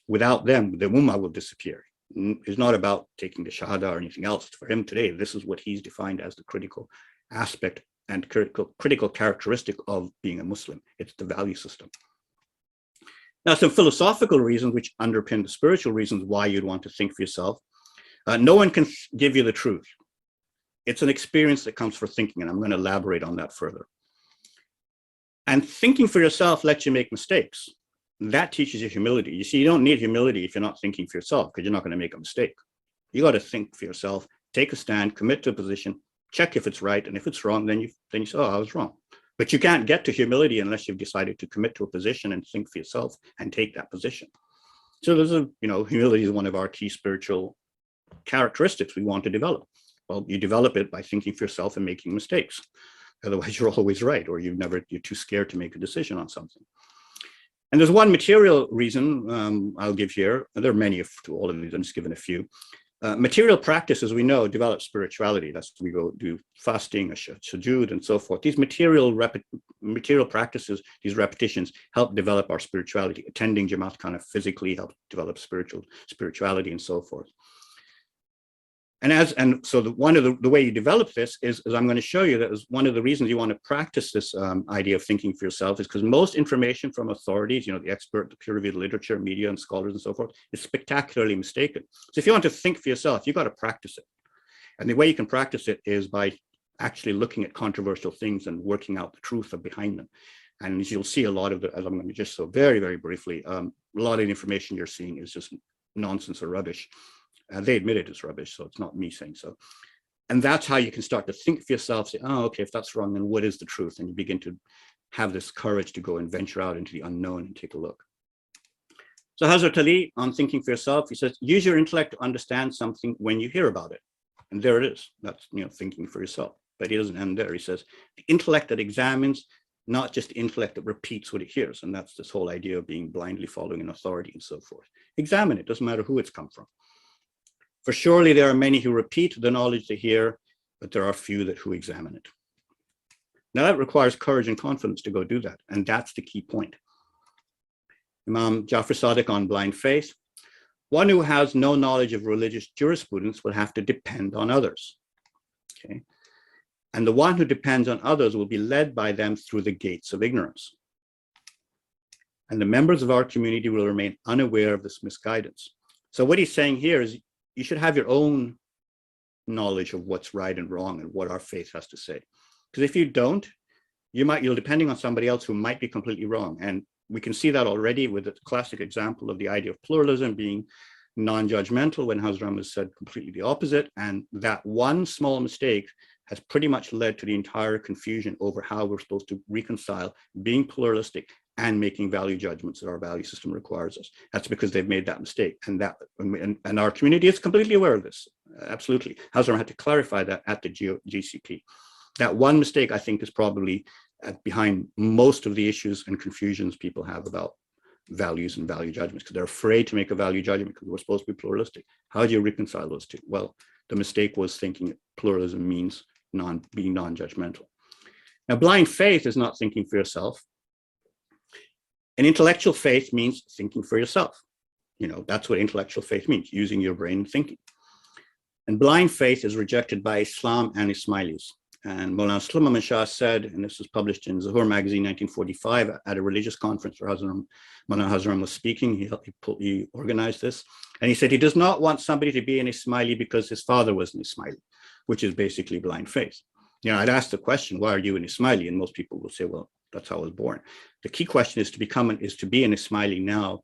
S1: Without them, the Ummah will disappear. It's not about taking the Shahada or anything else. For him today, this is what he's defined as the critical aspect and critical characteristic of being a Muslim. It's the value system. Now, some philosophical reasons which underpin the spiritual reasons why you'd want to think for yourself. No one can give you the truth. It's an experience that comes for thinking, and I'm going to elaborate on that further. And thinking for yourself lets you make mistakes. That teaches you humility. You see, you don't need humility if you're not thinking for yourself, because you're not going to make a mistake. You got to think for yourself, take a stand, commit to a position, check if it's right, and if it's wrong, then you say, oh, I was wrong. But you can't get to humility unless you've decided to commit to a position and think for yourself and take that position. So there's humility is one of our key spiritual characteristics we want to develop. Well, you develop it by thinking for yourself and making mistakes. Otherwise, you're always right, or you're too scared to make a decision on something. And there's one material reason I'll give here. There are many to all of these. I'm just giving a few. Material practice, as we know, develops spirituality. That's we go do fasting, sujood, and so forth. These material practices, these repetitions, help develop our spirituality. Attending Jamaat kind of physically helps develop spirituality and so forth. And so the way you develop this is I'm going to show you that is one of the reasons you want to practice this idea of thinking for yourself is because most information from authorities, the expert, the peer-reviewed literature, media, and scholars and so forth, is spectacularly mistaken. So if you want to think for yourself, you've got to practice it. And the way you can practice it is by actually looking at controversial things and working out the truth behind them. And as you'll see, a lot of as I'm going to just so very, very briefly, a lot of the information you're seeing is just nonsense or rubbish. They admit it is rubbish, so it's not me saying so. And that's how you can start to think for yourself, say, oh, okay, if that's wrong, then what is the truth? And you begin to have this courage to go and venture out into the unknown and take a look. So Hazrat Ali, on thinking for yourself, he says, use your intellect to understand something when you hear about it. And there it is. That's thinking for yourself. But he doesn't end there. He says, the intellect that examines, not just the intellect that repeats what it hears. And that's this whole idea of being blindly following an authority and so forth. Examine it, doesn't matter who it's come from. For surely there are many who repeat the knowledge they hear, but there are few who examine it. Now that requires courage and confidence to go do that. And that's the key point. Imam Jafar Sadiq on blind faith. One who has no knowledge of religious jurisprudence will have to depend on others. Okay. And the one who depends on others will be led by them through the gates of ignorance. and the members of our community will remain unaware of this misguidance. So what he's saying here is you should have your own knowledge of what's right and wrong and what our faith has to say. Because if you don't, you're depending on somebody else who might be completely wrong. And we can see that already with the classic example of the idea of pluralism being non-judgmental when Hazar Imam has said completely the opposite. And that one small mistake has pretty much led to the entire confusion over how we're supposed to reconcile being pluralistic and making value judgments that our value system requires us. That's because they've made that mistake. And our community is completely aware of this. Absolutely. Hazar Imam had to clarify that at the GCP. That one mistake, I think, is probably behind most of the issues and confusions people have about values and value judgments, because they're afraid to make a value judgment because we're supposed to be pluralistic. How do you reconcile those two? Well, the mistake was thinking pluralism means being non-judgmental. Now, blind faith is not thinking for yourself. An intellectual faith means thinking for yourself. That's what intellectual faith means, using your brain and thinking. And blind faith is rejected by Islam and Ismailis. And Mowlana Hazar Imam said, and this was published in Zahur magazine 1945 at a religious conference where Mowlana Hazar Imam was speaking. He organized this. And he said he does not want somebody to be an Ismaili because his father was an Ismaili, which is basically blind faith. I'd ask the question, why are you an Ismaili? And most people will say, well, that's how I was born. The key question is to be an Ismaili now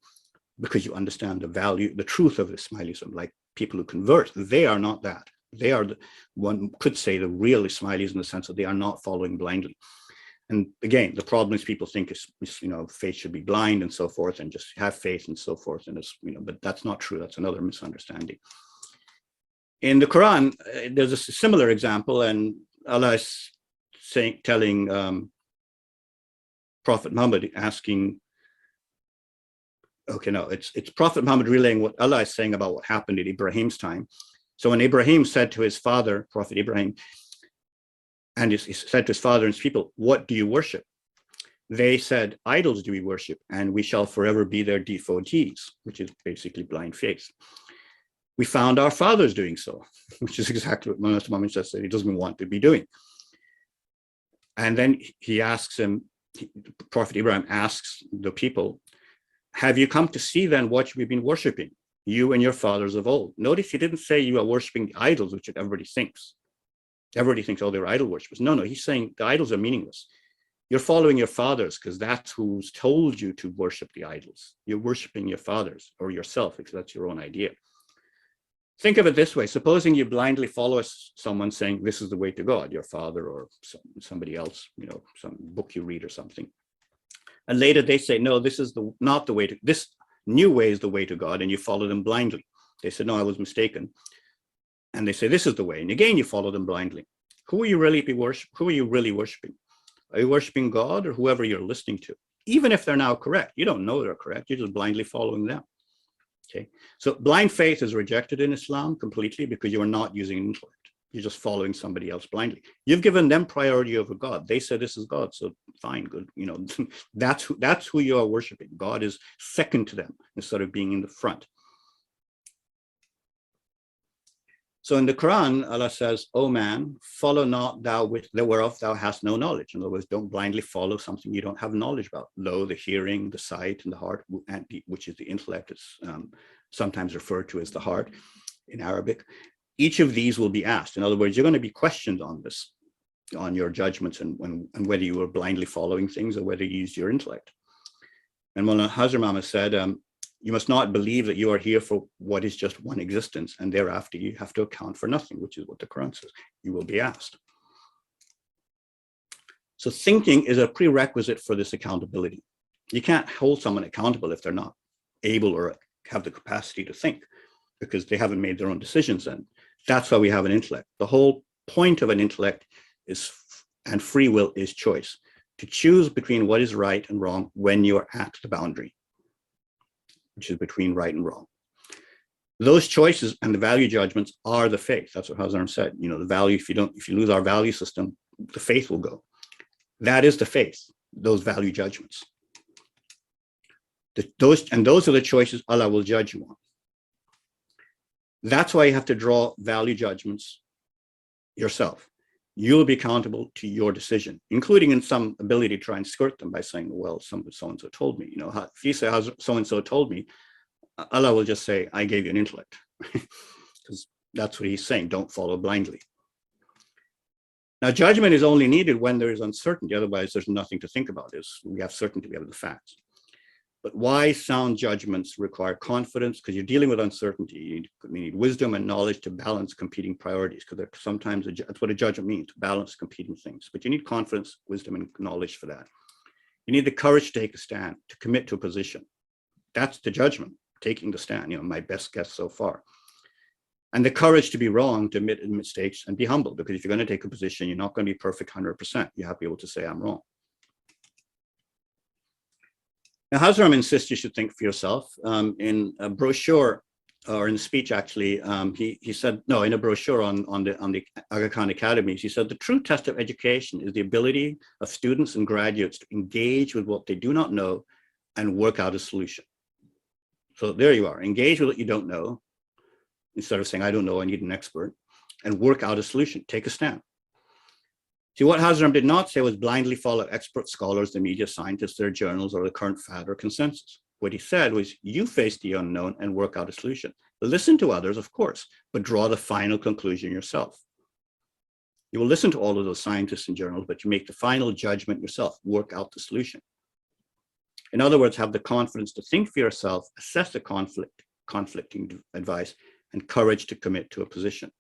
S1: because you understand the truth of Ismailism. Like people who convert, they are not that. They are, one could say, the real Ismailis in the sense that they are not following blindly. And again, the problem is people think faith should be blind and so forth, and just have faith and so forth. And but that's not true. That's another misunderstanding. In the Quran, there's a similar example, and Allah is telling Prophet Muhammad, asking, it's Prophet Muhammad relaying what Allah is saying about what happened in Ibrahim's time. So when Ibrahim said to his father, Prophet Ibrahim, and he said to his father and his people, what do you worship? They said, idols do we worship, and we shall forever be their devotees, which is basically blind faith. We found our fathers doing so, which is exactly what Mowlana Muhammad said he doesn't want to be doing. And then he asks him, Prophet Ibrahim asks the people, have you come to see then what we've been worshiping, you and your fathers of old? Notice he didn't say you are worshiping the idols, which everybody thinks. Everybody thinks, oh, they're idol worshippers. No, he's saying the idols are meaningless. You're following your fathers because that's who's told you to worship the idols. You're worshiping your fathers or yourself because that's your own idea. Think of it this way. Supposing you blindly follow someone saying, this is the way to God, your father or somebody else, some book you read or something. And later they say, no, this is not the way to, this new way is the way to God, and you follow them blindly. They said, no, I was mistaken. And they say, this is the way. And again, you follow them blindly. Who are you really worshiping? Are you worshiping God or whoever you're listening to? Even if they're now correct, you don't know they're correct. You're just blindly following them. Okay. So blind faith is rejected in Islam completely because you are not using intellect. You're just following somebody else blindly. You've given them priority over God. They said this is God, so fine, good. That's who you are worshiping. God is second to them instead of being in the front. So in the Quran, Allah says, "O man, follow not thou with the whereof thou hast no knowledge." In other words, don't blindly follow something you don't have knowledge about. Lo, the hearing, the sight, and the heart, which is the intellect, it's sometimes referred to as the heart in Arabic. Each of these will be asked. In other words, you're going to be questioned on this, on your judgments and whether you were blindly following things or whether you used your intellect. And Mowlana Hazar Imam said, you must not believe that you are here for what is just one existence, and thereafter you have to account for nothing, which is what the Quran says. You will be asked. So thinking is a prerequisite for this accountability. You can't hold someone accountable if they're not able or have the capacity to think, because they haven't made their own decisions then. That's why we have an intellect. The whole point of an intellect is, and free will is choice, to choose between what is right and wrong when you are at the boundary, which is between right and wrong. Those choices and the value judgments are the faith. That's what Hazar said. The value, if you lose our value system, the faith will go. That is the faith, those value judgments. Those are the choices Allah will judge you on. That's why you have to draw value judgments yourself. you'll be accountable to your decision, including in some ability to try and skirt them by saying, well, so-and-so told me. You know, if you say, so-and-so told me, Allah will just say, I gave you an intellect. Because that's what he's saying, don't follow blindly. Now, judgment is only needed when there is uncertainty. Otherwise, there's nothing to think about. We have certainty, we have the facts. But why sound judgments require confidence? Because you're dealing with uncertainty. You need wisdom and knowledge to balance competing priorities, because sometimes that's what a judgment means, to balance competing things. But you need confidence, wisdom, and knowledge for that. You need the courage to take a stand, to commit to a position. That's the judgment, taking the stand, you know, my best guess so far. And the courage to be wrong, to admit mistakes and be humble, because if you're going to take a position, you're not going to be perfect 100%. You have to be able to say, I'm wrong. Now, Hazar Imam insists you should think for yourself. In a brochure, or in a speech actually, he said, no, in a brochure on the Aga Khan Academies, he said, the true test of education is the ability of students and graduates to engage with what they do not know and work out a solution. So there you are, engage with what you don't know, instead of saying, I don't know, I need an expert, and work out a solution, take a stand. See, what Hazar Imam did not say was blindly follow expert scholars, the media, scientists, their journals, or the current fad or consensus. What he said was, you face the unknown and work out a solution. Listen to others, of course, but draw the final conclusion yourself. You will listen to all of those scientists and journals, but you make the final judgment yourself, work out the solution. In other words, have the confidence to think for yourself, assess the conflicting advice, and courage to commit to a position.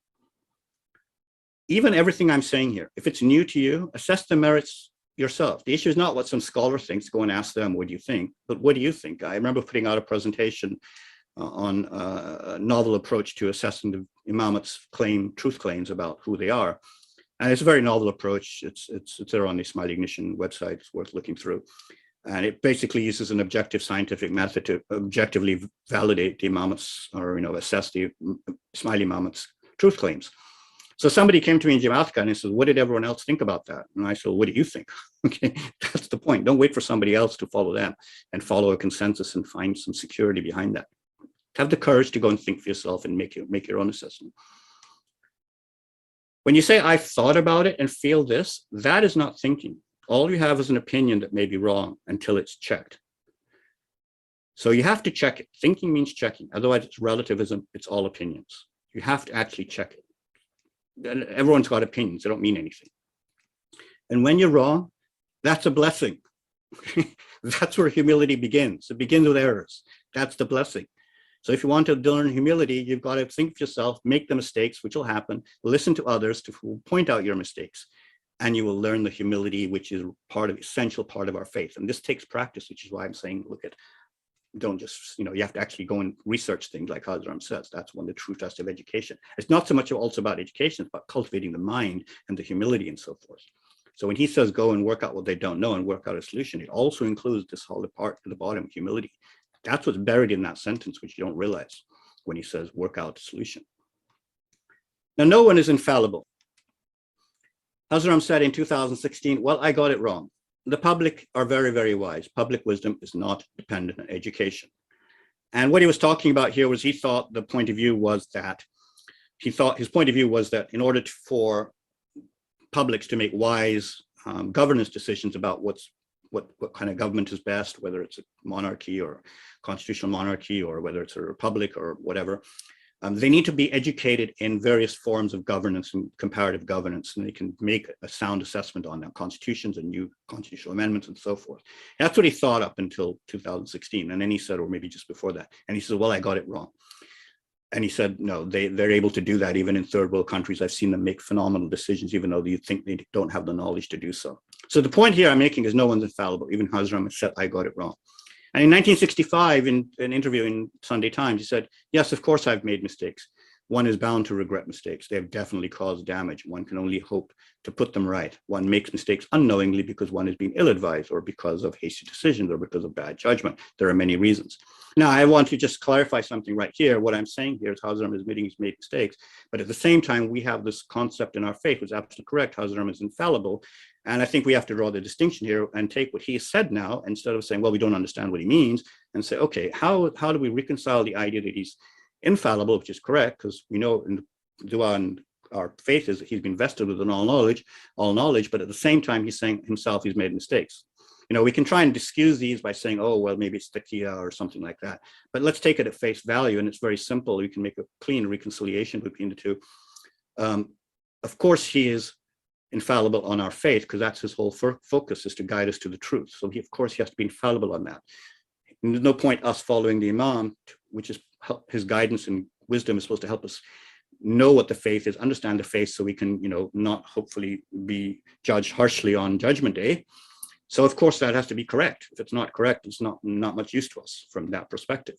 S1: Even everything I'm saying here, if it's new to you, assess the merits yourself. The issue is not what some scholar thinks, go and ask them, what do you think? But what do you think? I remember putting out a presentation on a novel approach to assessing the imamat's truth claims about who they are. And it's a very novel approach. It's there on the Ismaili Ignition website, it's worth looking through. And it basically uses an objective scientific method to objectively validate the imamat's, or assess the Ismaili imamat's truth claims. So somebody came to me in Jamaica and he said, what did everyone else think about that? And I said, well, what do you think? Okay, that's the point. Don't wait for somebody else to follow them, and follow a consensus and find some security behind that. Have the courage to go and think for yourself and make your own assessment. When you say, I've thought about it and feel this, that is not thinking. All you have is an opinion that may be wrong until it's checked. So you have to check it. Thinking means checking. Otherwise, it's relativism. It's all opinions. You have to actually check it. Everyone's got opinions. They don't mean anything. And when you're wrong, that's a blessing. That's where humility begins. It begins with errors. That's the blessing. So if you want to learn humility, you've got to think for yourself, make the mistakes, which will happen, listen to others to point out your mistakes, and you will learn the humility, which is essential part of our faith. And this takes practice, which is why I'm saying, don't just, you have to actually go and research things like Hazar Imam says. That's one of the true tests of education. It's not so much also about education, it's about cultivating the mind and the humility and so forth. So when he says, go and work out what they don't know and work out a solution, it also includes this whole part at the bottom, humility. That's what's buried in that sentence, which you don't realize when he says, work out a solution. Now, no one is infallible. Hazar Imam said in 2016, well, I got it wrong. The public are very, very wise. Public wisdom is not dependent on education. And what he was talking about here was his point of view was that in order for publics to make wise governance decisions about what kind of government is best, whether it's a monarchy or constitutional monarchy, or whether it's a republic or whatever, they need to be educated in various forms of governance and comparative governance, and they can make a sound assessment on them, constitutions and new constitutional amendments and so forth. That's what he thought up until 2016. And then he said, or maybe just before that, and he said, well, I got it wrong. And he said, no, they're able to do that even in third world countries. I've seen them make phenomenal decisions, even though you think they don't have the knowledge to do so. So the point here I'm making is no one's infallible. Even Hazar Imam said, I got it wrong. And in 1965, in an interview in Sunday Times, he said, yes, of course I've made mistakes. One is bound to regret mistakes. They have definitely caused damage. One can only hope to put them right. One makes mistakes unknowingly because one is being ill-advised, or because of hasty decisions, or because of bad judgment. There are many reasons. Now, I want to just clarify something right here. What I'm saying here is Hazar Imam is admitting he's made mistakes, but at the same time, we have this concept in our faith, which is absolutely correct. Hazar Imam is infallible. And I think we have to draw the distinction here and take what he said now, instead of saying, well, we don't understand what he means, and say, okay, how do we reconcile the idea that he's infallible, which is correct, because we know in Dua and our faith is that he's been vested with all knowledge, but at the same time, he's saying himself he's made mistakes. We can try and excuse these by saying, oh, well, maybe it's taqiyya or something like that. But let's take it at face value, and it's very simple. We can make a clean reconciliation between the two. Of course, he is infallible on our faith, because that's his whole focus, is to guide us to the truth. So of course, he has to be infallible on that. And there's no point us following the Imam, which is his guidance and wisdom is supposed to help us know what the faith is, understand the faith, so we can, not hopefully be judged harshly on Judgment Day. So of course that has to be correct. If it's not correct, it's not much use to us from that perspective.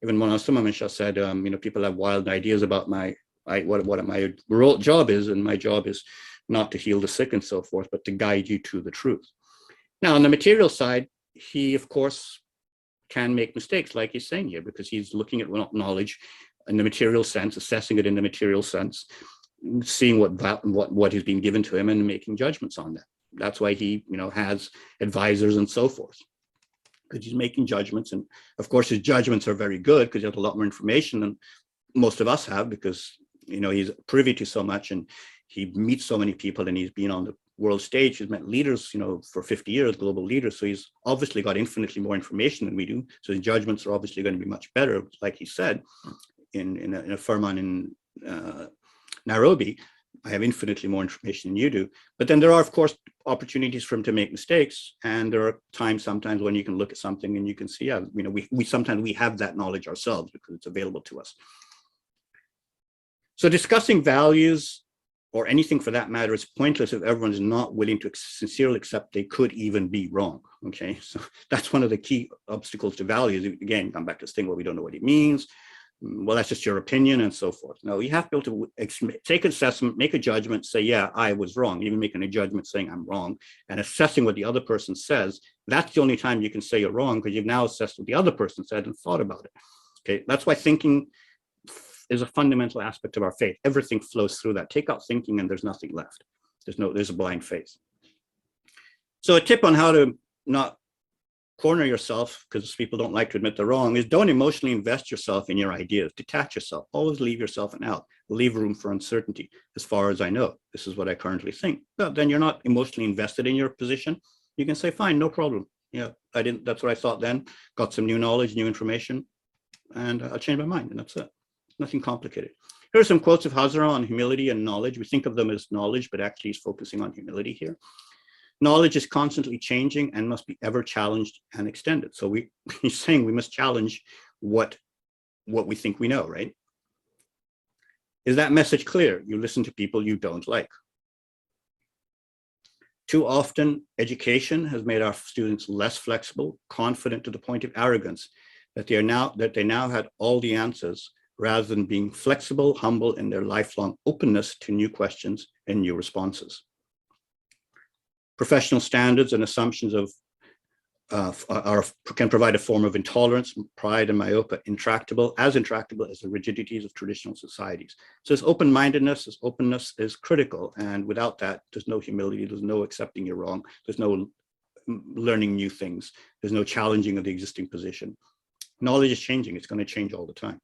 S1: Even Mowlana Imam said, people have wild ideas about what my job is, and my job is not to heal the sick and so forth, but to guide you to the truth. Now, on the material side, he of course can make mistakes, like he's saying here, because he's looking at knowledge in the material sense, assessing it in the material sense, seeing what is being given to him, and making judgments on that. That's why he, has advisors and so forth, because he's making judgments. And of course, his judgments are very good because he has a lot more information than most of us have, because, he's privy to so much, and he meets so many people, and he's been on the world stage. He's met leaders, for 50 years, global leaders. So he's obviously got infinitely more information than we do. So his judgments are obviously going to be much better, like he said in a firman in Nairobi. I have infinitely more information than you do. But then there are, of course, opportunities for him to make mistakes. And there are times sometimes when you can look at something and you can see, we sometimes have that knowledge ourselves because it's available to us. So discussing values, or anything for that matter, is pointless if everyone is not willing to sincerely accept they could even be wrong. Okay, so that's one of the key obstacles to values. Again, come back to this thing where we don't know what it means. Well, that's just your opinion and so forth. No, you have to be able to take an assessment, make a judgment, say, yeah, I was wrong, even making a judgment saying I'm wrong, and assessing what the other person says. That's the only time you can say you're wrong, because you've now assessed what the other person said and thought about it. Okay, that's why thinking is a fundamental aspect of our faith. Everything flows through that. Take out thinking and there's nothing left. There's a blind faith. So a tip on how to not corner yourself, because people don't like to admit they're wrong, is don't emotionally invest yourself in your ideas. Detach yourself. Always leave yourself out. Leave room for uncertainty. As far as I know, this is what I currently think. Well, then you're not emotionally invested in your position. You can say, fine, no problem. Yeah, that's what I thought then. Got some new knowledge, new information, and I'll change my mind, and that's it. Nothing complicated. Here are some quotes of Hazar on humility and knowledge. We think of them as knowledge, but actually he's focusing on humility here. Knowledge is constantly changing and must be ever challenged and extended. So he's saying we must challenge what we think we know, right? Is that message clear? You listen to people you don't like. Too often, education has made our students less flexible, confident to the point of arrogance, that they now had all the answers, rather than being flexible, humble in their lifelong openness to new questions and new responses. Professional standards and assumptions can provide a form of intolerance, pride, and myopia, intractable as the rigidities of traditional societies. So this open-mindedness, this openness is critical, and without that, there's no humility, there's no accepting you're wrong, there's no learning new things, there's no challenging of the existing position. Knowledge is changing, it's going to change all the time.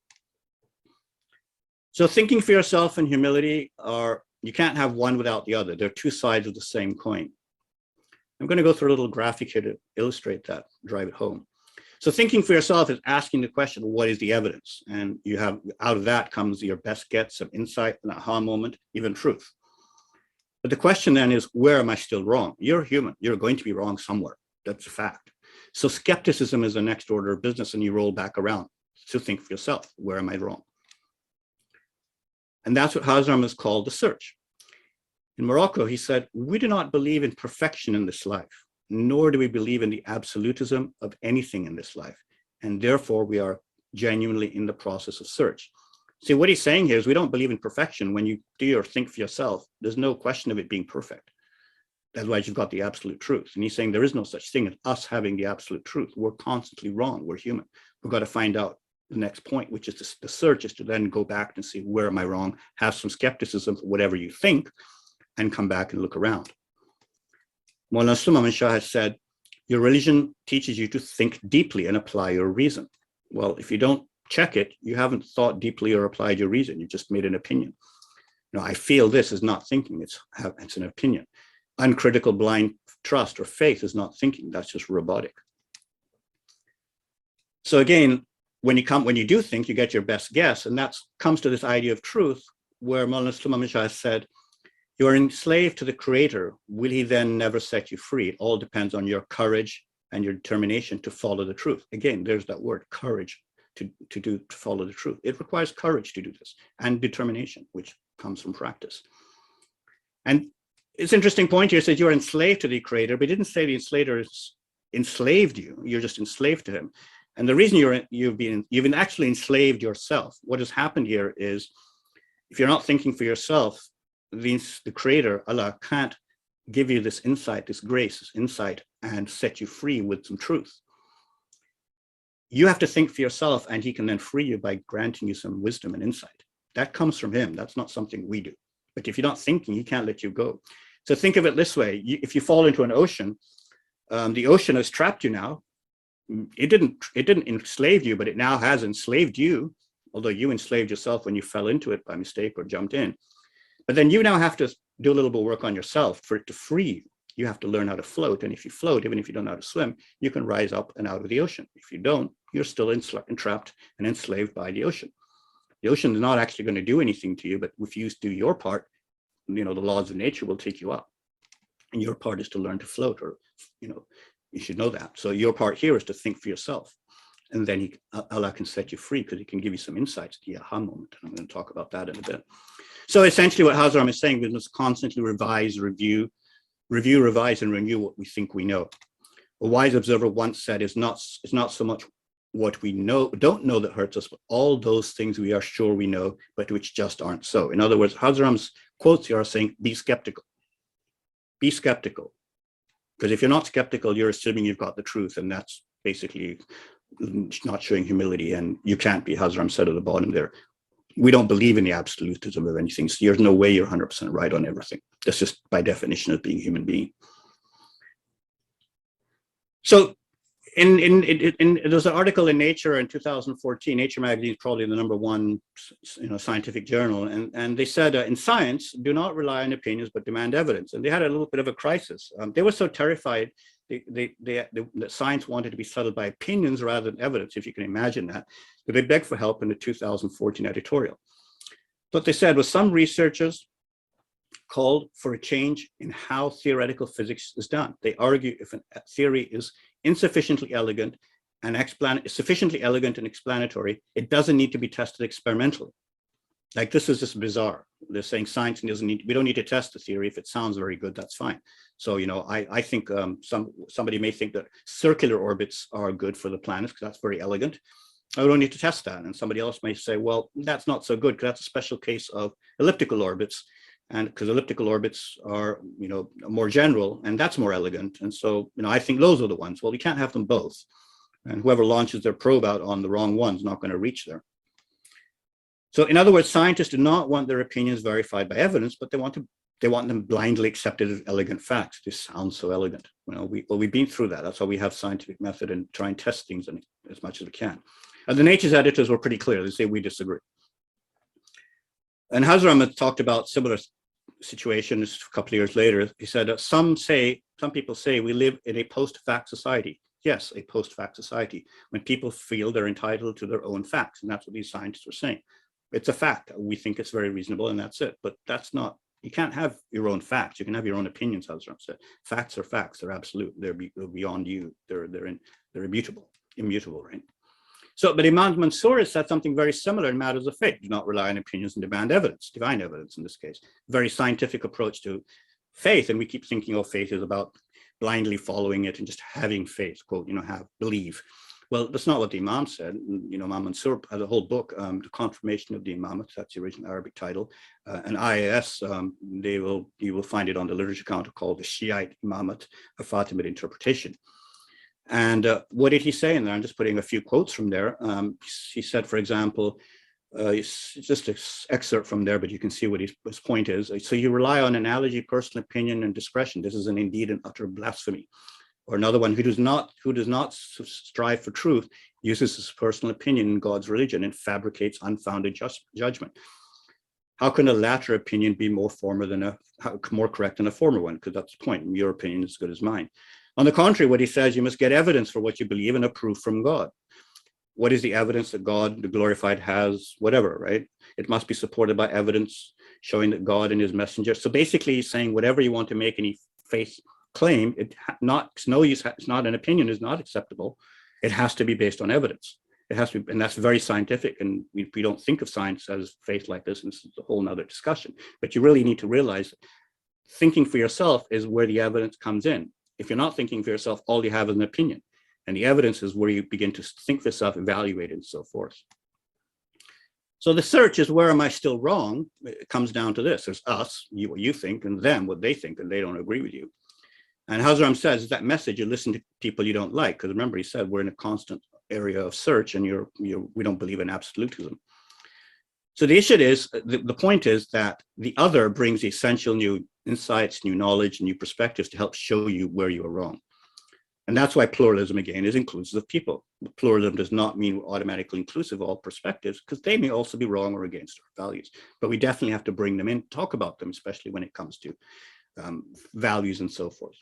S1: So thinking for yourself and humility you can't have one without the other. They're two sides of the same coin. I'm going to go through a little graphic here to illustrate that, drive it home. So thinking for yourself is asking the question, what is the evidence? And you have, out of that comes your best get, some insight, an aha moment, even truth. But the question then is, where am I still wrong? You're human. You're going to be wrong somewhere. That's a fact. So skepticism is the next order of business, and you roll back around to think for yourself, where am I wrong? And that's what Hazar has called the search. In Morocco, he said, we do not believe in perfection in this life, nor do we believe in the absolutism of anything in this life. And therefore, we are genuinely in the process of search. See, what he's saying here is we don't believe in perfection. When you do your think for yourself, there's no question of it being perfect. That's why you've got the absolute truth. And he's saying there is no such thing as us having the absolute truth. We're constantly wrong. We're human. We've got to find out the next point, which is the search, is to then go back and see, where am I wrong? Have some skepticism for whatever you think, and come back and look around. Mowlana Imam has said, your religion teaches you to think deeply and apply your reason. Well, if you don't check it, you haven't thought deeply or applied your reason. You just made an opinion. I feel this is not thinking, it's an opinion. Uncritical blind trust or faith is not thinking, that's just robotic. So again, when you do think, you get your best guess, and that comes to this idea of truth, where Mowlana has said, you are enslaved to the creator. Will he then never set you free? It all depends on your courage and your determination to follow the truth. Again, there's that word, courage, to follow the truth. It requires courage to do this, and determination, which comes from practice. And it's an interesting point here. It says you're enslaved to the creator, but it didn't say the enslaver enslaved you. You're just enslaved to him. And the reason you've been actually enslaved yourself. What has happened here is, if you're not thinking for yourself, the creator, Allah, can't give you this insight, this grace, this insight, and set you free with some truth. You have to think for yourself, and he can then free you by granting you some wisdom and insight. That comes from him. That's not something we do. But if you're not thinking, he can't let you go. So think of it this way. If you fall into an ocean, the ocean has trapped you now. It didn't enslave you, but it now has enslaved you, although you enslaved yourself when you fell into it by mistake or jumped in. But then you now have to do a little bit of work on yourself for it to free you. You have to learn how to float. And if you float, even if you don't know how to swim, you can rise up and out of the ocean. If you don't, you're still entrapped and enslaved by the ocean. The ocean is not actually going to do anything to you, but if you do your part, the laws of nature will take you up. And your part is to learn to float, or, you should know that. So your part here is to think for yourself. And then Allah can set you free, because he can give you some insights, the aha moment. And I'm going to talk about that in a bit. So essentially what Hazar Imam is saying, we must constantly revise, revise, and renew what we think we know. A wise observer once said, it's not so much what we don't know that hurts us, but all those things we are sure we know, but which just aren't so. In other words, Hazar Imam's quotes here are saying, be skeptical. Be skeptical. Because if you're not skeptical, you're assuming you've got the truth, and that's basically not showing humility. And you can't be, Hazar Imam said at the bottom there, we don't believe in the absolutism of anything. So there's no way you're 100% right on everything. That's just by definition of being a human being. So there's an article in Nature in 2014. Nature magazine is probably the #1 scientific journal, and they said in science, do not rely on opinions but demand evidence. And they had a little bit of a crisis. They were so terrified that science wanted to be settled by opinions rather than evidence, if you can imagine that. But they begged for help in the 2014 editorial. What they said was, some researchers called for a change in how theoretical physics is done. They argue if a theory is insufficiently elegant and sufficiently elegant and explanatory, it doesn't need to be tested experimentally. Like, this is just bizarre. They're saying science doesn't need, we don't need to test the theory. If it sounds very good, that's fine. So, I think somebody may think that circular orbits are good for the planets because that's very elegant. I don't need to test that. And somebody else may say, well, that's not so good because that's a special case of elliptical orbits. And because elliptical orbits are, more general, and that's more elegant. And so, I think those are the ones. Well, we can't have them both. And whoever launches their probe out on the wrong one is not going to reach there. So in other words, scientists do not want their opinions verified by evidence, but they want them blindly accepted as elegant facts. This sounds so elegant. We've been through that. That's why we have scientific method and try and test things as much as we can. And the Nature's editors were pretty clear. They say we disagree. And Hazar Imam talked about similar situations a couple of years later. He said, some people say we live in a post-fact society. Yes, a post-fact society, when people feel they're entitled to their own facts. And that's what these scientists were saying. It's a fact. We think it's very reasonable, and that's it. But that's not, you can't have your own facts. You can have your own opinions, Hazar Imam said. Facts are facts. They're absolute. They're beyond you. They're immutable, right? So, but Imam Mansour has said something very similar in matters of faith. Do not rely on opinions and demand evidence, divine evidence in this case. Very scientific approach to faith. And we keep thinking, oh, faith is about blindly following it and just having faith, quote, believe. Well, that's not what the Imam said. Imam Mansour has a whole book, The Confirmation of the Imamate, that's the original Arabic title. And IAS, you will find it on the literature counter called The Shiite Imamate, a Fatimid Interpretation. And what did he say in there? I'm just putting a few quotes from there. He said, for example, it's just an excerpt from there, but you can see what his point is. So you rely on analogy, personal opinion, and discretion. This is indeed an utter blasphemy. Or another one, who does not strive for truth, uses his personal opinion in God's religion and fabricates unfounded judgment. how can a latter opinion be more correct than a former one? Because that's the point. Your opinion is as good as mine. On the contrary, what he says, you must get evidence for what you believe and a proof from God. What is the evidence that God, the glorified, has, whatever, right? It must be supported by evidence showing that God and his messenger. So basically he's saying whatever you want to make any faith claim, it's no use, it's not an opinion, is not acceptable. It has to be based on evidence. It has to be, and that's very scientific. And we don't think of science as faith like this, and this is a whole nother discussion. But you really need to realize thinking for yourself is where the evidence comes in. If you're not thinking for yourself, all you have is an opinion. And the evidence is where you begin to think for yourself, evaluate, and so forth. So the search is, where am I still wrong? It comes down to this. There's us, you, what you think, and them, what they think, and they don't agree with you. And Hazar Imam says, that message, you listen to people you don't like. Because remember, he said, we're in a constant area of search, and we don't believe in absolutism. So the issue is, the point is that the other brings essential new insights, new knowledge, new perspectives to help show you where you are wrong. And that's why pluralism, again, is inclusive of people. Pluralism does not mean we're automatically inclusive of all perspectives, because they may also be wrong or against our values. But we definitely have to bring them in, talk about them, especially when it comes to values and so forth.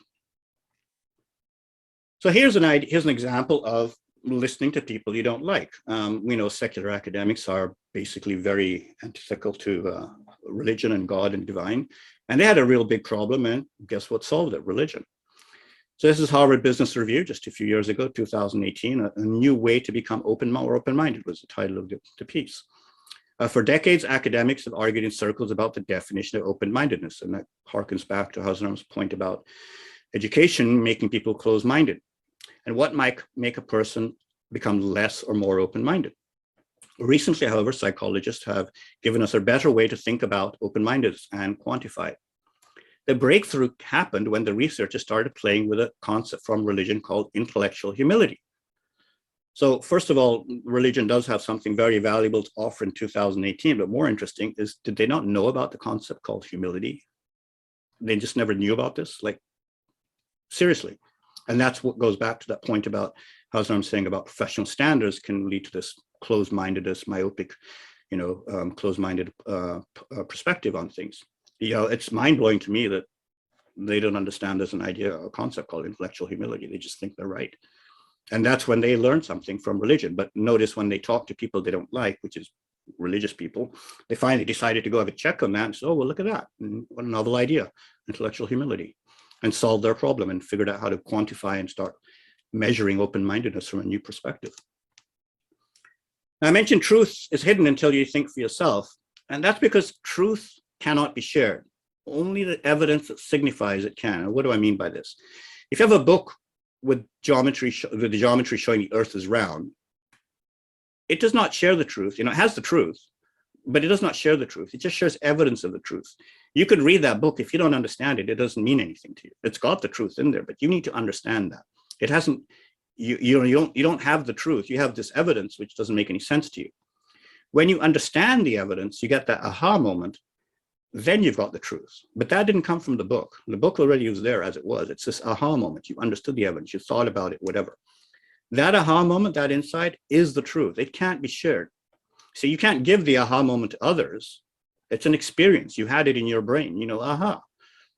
S1: So here's an example of listening to people you don't like. We know secular academics are basically very antithetical to religion and God and divine. And they had a real big problem, and guess what solved it? Religion. So this is Harvard Business Review, just a few years ago, 2018, a new way to become open-minded was the title of the piece. For decades, academics have argued in circles about the definition of open-mindedness, and that harkens back to Hazar Imam's point about education making people closed-minded, and what might make a person become less or more open-minded. Recently, however, psychologists have given us a better way to think about open-mindedness and quantify it. The breakthrough happened when the researchers started playing with a concept from religion called intellectual humility. So first of all, religion does have something very valuable to offer in 2018, but more interesting is, did they not know about the concept called humility? They just never knew about this, like, seriously. And that's what goes back to that point about how I'm saying about professional standards can lead to this closed-mindedness, myopic, closed-minded perspective on things. It's mind-blowing to me that they don't understand there's an idea, a concept called intellectual humility. They just think they're right. And that's when they learn something from religion. But notice when they talk to people they don't like, which is religious people, they finally decided to go have a check on that and say, oh, well, look at that. What a novel idea, intellectual humility, and solve their problem and figured out how to quantify and start measuring open-mindedness from a new perspective. Now, I mentioned truth is hidden until you think for yourself. And that's because truth cannot be shared. Only the evidence that signifies it can. And what do I mean by this? If you have a book with the geometry showing the earth is round, it does not share the truth. It has the truth, but it does not share the truth. It just shares evidence of the truth. You could read that book. If you don't understand it, it doesn't mean anything to you. It's got the truth in there, but you need to understand that. It hasn't, you don't have the truth. You have this evidence, which doesn't make any sense to you. When you understand the evidence, you get that aha moment, then you've got the truth. But that didn't come from the book. The book already was there as it was. It's this aha moment. You understood the evidence, you thought about it, whatever. That aha moment, that insight is the truth. It can't be shared. So you can't give the aha moment to others. It's an experience. You had it in your brain, aha,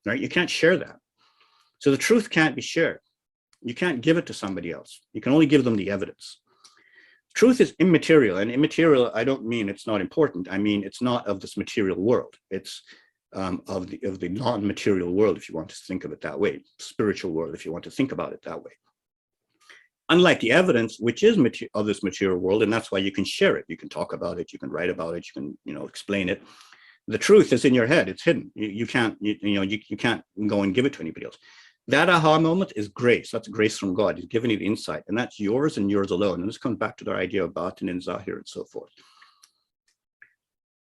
S1: right? You can't share that. So the truth can't be shared. You can't give it to somebody else. You can only give them the evidence. Truth is immaterial, and immaterial, I don't mean it's not important. I mean, it's not of this material world. It's of the non-material world, if you want to think of it that way, spiritual world, if you want to think about it that way. Unlike the evidence, which is of this material world, and that's why you can share it. You can talk about it, you can write about it, you can, explain it. The truth is in your head, it's hidden. You can't go and give it to anybody else. That aha moment is grace. That's grace from God. He's given you the insight, and that's yours and yours alone. And this comes back to the idea of batin and zahir and so forth.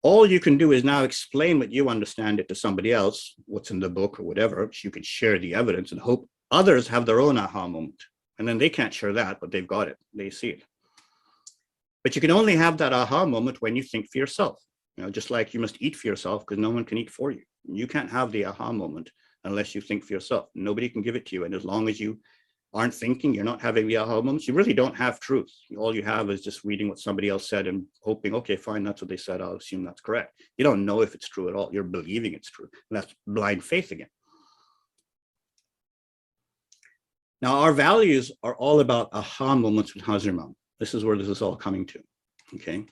S1: All you can do is now explain what you understand it to somebody else, what's in the book or whatever. You can share the evidence and hope others have their own aha moment. And then they can't share that, but they've got it. They see it. But you can only have that aha moment when you think for yourself. Just like you must eat for yourself because no one can eat for you. You can't have the aha moment unless you think for yourself. Nobody can give it to you. And as long as you aren't thinking, you're not having the aha moments, you really don't have truth. All you have is just reading what somebody else said and hoping, okay, fine, that's what they said, I'll assume that's correct. You don't know if it's true at all. You're believing it's true. And that's blind faith again. Now, our values are all about aha moments with Hazar Imam. This is where this is all coming to, okay?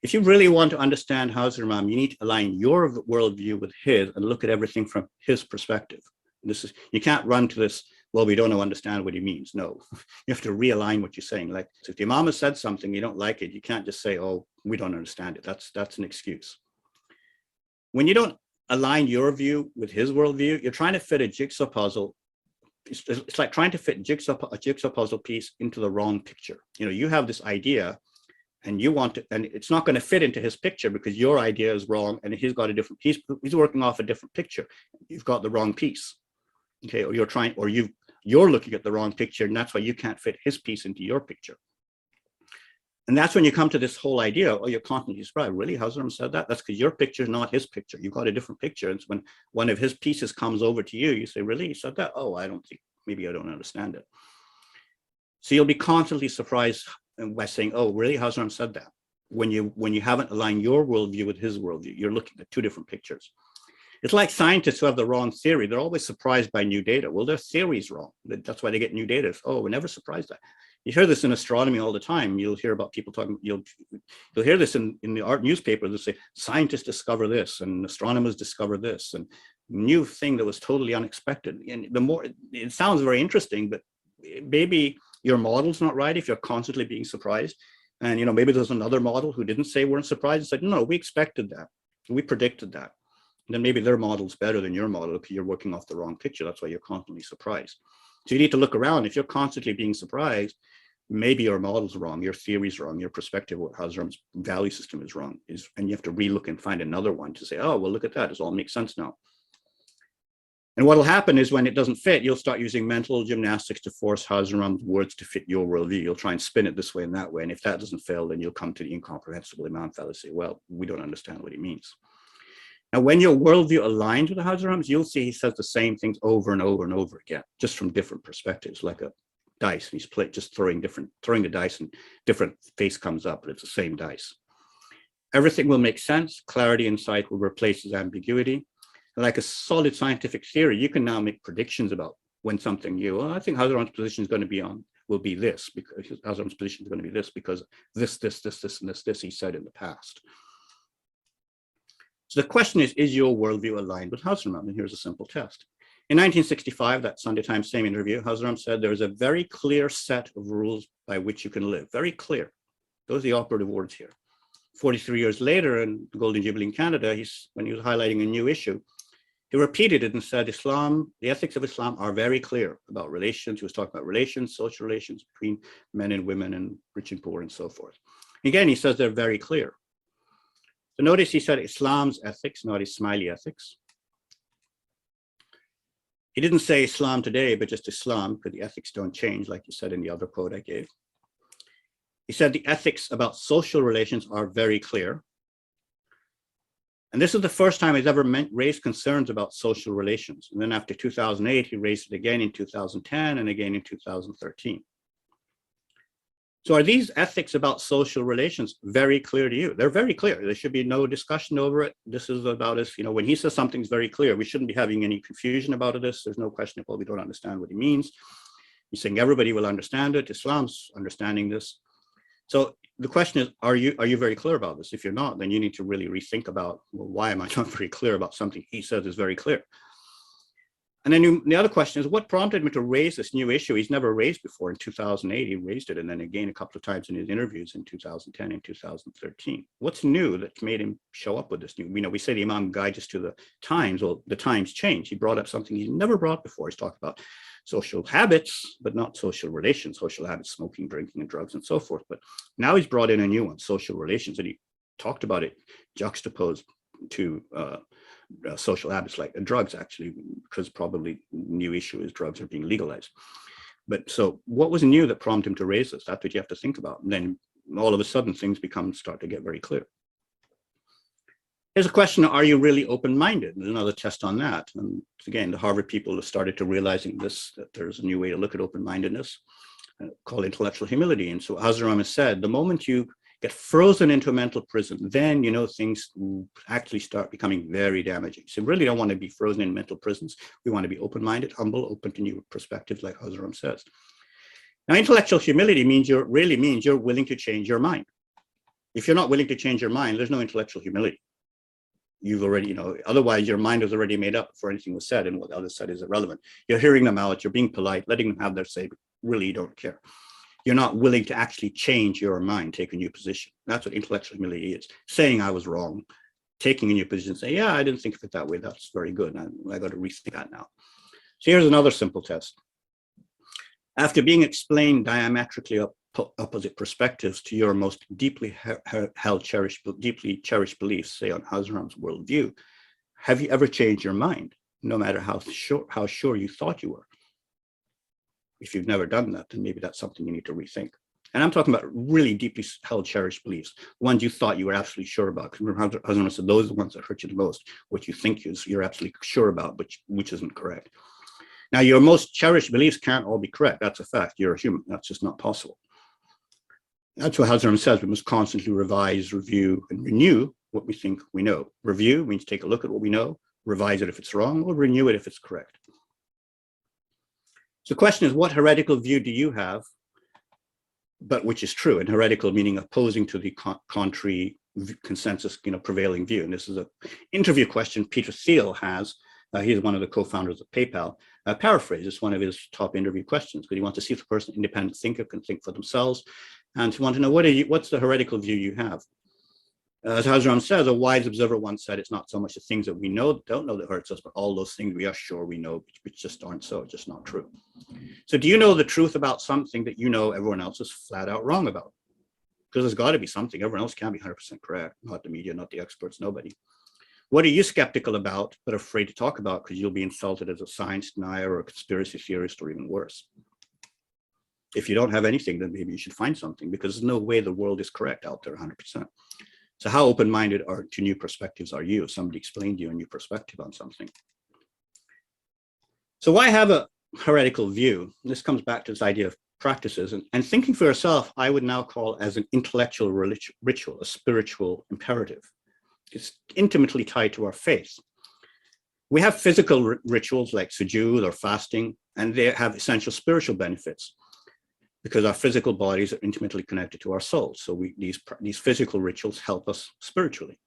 S1: If you really want to understand Hazar Imam, you need to align your worldview with his and look at everything from his perspective. This is, you can't run to this, well, we don't understand what he means. No, you have to realign what you're saying. Like, so if the Imam has said something, you don't like it, you can't just say, oh, we don't understand it. That's an excuse. When you don't align your view with his worldview, you're trying to fit a jigsaw puzzle. It's like trying to fit a jigsaw puzzle piece into the wrong picture. You know, you have this idea and you want to, and it's not going to fit into his picture because your idea is wrong and he's got a different piece. He's working off a different picture. You've got the wrong piece. Okay, or you're looking at the wrong picture, and that's why you can't fit his piece into your picture. And that's when you come to this whole idea, oh, you're constantly surprised. Really, Hazar Imam said that? That's because your picture is not his picture. You've got a different picture. It's when one of his pieces comes over to you, you say, really, he said that? Oh, I don't think, maybe I don't understand it. So you'll be constantly surprised by saying, oh, really, Hazar Imam said that? When you haven't aligned your worldview with his worldview, you're looking at two different pictures. It's like scientists who have the wrong theory. They're always surprised by new data. Well, their theory's wrong. That's why they get new data. Oh, we're never surprised that. You hear this in astronomy all the time. You'll hear about people talking, you'll hear this in the art newspaper. They'll say, scientists discover this and astronomers discover this and new thing that was totally unexpected. And the more, it sounds very interesting, but maybe your model's not right if you're constantly being surprised. And, you know, maybe there's another model who didn't say weren't surprised. It's like, no, we expected that. We predicted that. And then maybe their model's better than your model because you're working off the wrong picture. That's why you're constantly surprised. So you need to look around. If you're constantly being surprised, maybe your model's wrong, your theory's wrong, your perspective of Hazar Imam's value system is wrong. And you have to relook and find another one to say, oh, well, look at that. It all makes sense now. And what'll happen is when it doesn't fit, you'll start using mental gymnastics to force Hazar Imam's words to fit your worldview. You'll try and spin it this way and that way. And if that doesn't fail, then you'll come to the incomprehensible Imam fallacy. Well, we don't understand what he means. Now, when your worldview aligns with the Hazar Imam's, you'll see he says the same things over and over and over again, just from different perspectives, like a dice. And he's just throwing the dice and different face comes up, but it's the same dice. Everything will make sense. Clarity and sight will replace his ambiguity. And like a solid scientific theory, you can now make predictions about when something new. Well, I think Hazar Imam's position is going to be will be this, because Hazar Imam's position is going to be this because this, and this he said in the past. So the question is your worldview aligned with Hazar Imam? And here's a simple test. In 1965, that Sunday Times same interview, Hazar Imam said there is a very clear set of rules by which you can live. Very clear. Those are the operative words here. 43 years later, in the Golden Jubilee in Canada, when he was highlighting a new issue, he repeated it and said, Islam, the ethics of Islam are very clear about relations. He was talking about relations, social relations between men and women and rich and poor and so forth. Again, he says they're very clear. So notice he said Islam's ethics, not Ismaili ethics. He didn't say Islam today, but just Islam, because the ethics don't change, like you said in the other quote I gave. He said the ethics about social relations are very clear. And this is the first time he's ever raised concerns about social relations. And then after 2008, he raised it again in 2010 and again in 2013. So are these ethics about social relations very clear to you? They're very clear. There should be no discussion over it. This is about us, you know, when he says something's very clear, we shouldn't be having any confusion about this. There's no question of, well, we don't understand what he means. He's saying everybody will understand it. Islam's understanding this. So the question is, are you very clear about this? If you're not, then you need to really rethink about, well, why am I not very clear about something he says is very clear? And then the other question is, what prompted me to raise this new issue he's never raised before? In 2008, he raised it, and then again a couple of times in his interviews in 2010 and 2013. What's new that made him show up with this new? You know, we say the Imam guides us to the times. Well, the times change. He brought up something he's never brought before. He's talked about social habits, but not social relations. Social habits, smoking, drinking, and drugs, and so forth. But now he's brought in a new one, social relations, and he talked about it juxtaposed to social habits like drugs, actually, because probably new issue is drugs are being legalized. But so what was new that prompted him to raise this? That's what you have to think about. And then all of a sudden things start to get very clear. Here's a question, are you really open-minded? There's another test on that. And again, the Harvard people have started to realizing this, that there's a new way to look at open-mindedness called intellectual humility. And so Hazar Imam has said, the moment you get frozen into a mental prison, then you know things actually start becoming very damaging. So we really don't want to be frozen in mental prisons. We want to be open-minded, humble, open to new perspectives, like Hazar Imam says. Now, intellectual humility really means you're willing to change your mind. If you're not willing to change your mind, there's no intellectual humility. You've already, otherwise your mind is already made up for anything was said, and what the other said is irrelevant. You're hearing them out, you're being polite, letting them have their say, but really you don't care. You're not willing to actually change your mind, take a new position. That's what intellectual humility is. Saying I was wrong, taking a new position, say, yeah, I didn't think of it that way. That's very good. I got to rethink that now. So here's another simple test. After being explained diametrically opposite perspectives to your most deeply deeply cherished beliefs, say on Hazar Imam's worldview, have you ever changed your mind, no matter how sure you thought you were? If you've never done that, then maybe that's something you need to rethink. And I'm talking about really deeply held, cherished beliefs, ones you thought you were absolutely sure about. Because remember, Hazar Imam said those are the ones that hurt you the most, what you think you're absolutely sure about, but which isn't correct. Now, your most cherished beliefs can't all be correct. That's a fact. You're a human. That's just not possible. That's what Hazar Imam says. We must constantly revise, review, and renew what we think we know. Review means take a look at what we know, revise it if it's wrong, or renew it if it's correct. So the question is, what heretical view do you have, but which is true? And heretical meaning opposing to the contrary consensus, prevailing view. And this is an interview question Peter Thiel has. He's one of the co-founders of PayPal. Paraphrase, it's one of his top interview questions, because he wants to see if the person, independent thinker, can think for themselves. And he wants to know, what's the heretical view you have? As Hazar Imam says, a wise observer once said, it's not so much the things that we don't know that hurts us, but all those things we are sure we know, which just aren't so, just not true. So do you know the truth about something that you know everyone else is flat out wrong about? Because there's got to be something. Everyone else can't be 100% correct, not the media, not the experts, nobody. What are you skeptical about, but afraid to talk about because you'll be insulted as a science denier or a conspiracy theorist, or even worse? If you don't have anything, then maybe you should find something, because there's no way the world is correct out there 100%. So how open-minded to new perspectives are you if somebody explained to you a new perspective on something? So why have a heretical view? This comes back to this idea of practices, and thinking for yourself, I would now call as an intellectual ritual, a spiritual imperative. It's intimately tied to our faith. We have physical rituals like sujood or fasting, and they have essential spiritual benefits, because our physical bodies are intimately connected to our souls. So these physical rituals help us spiritually.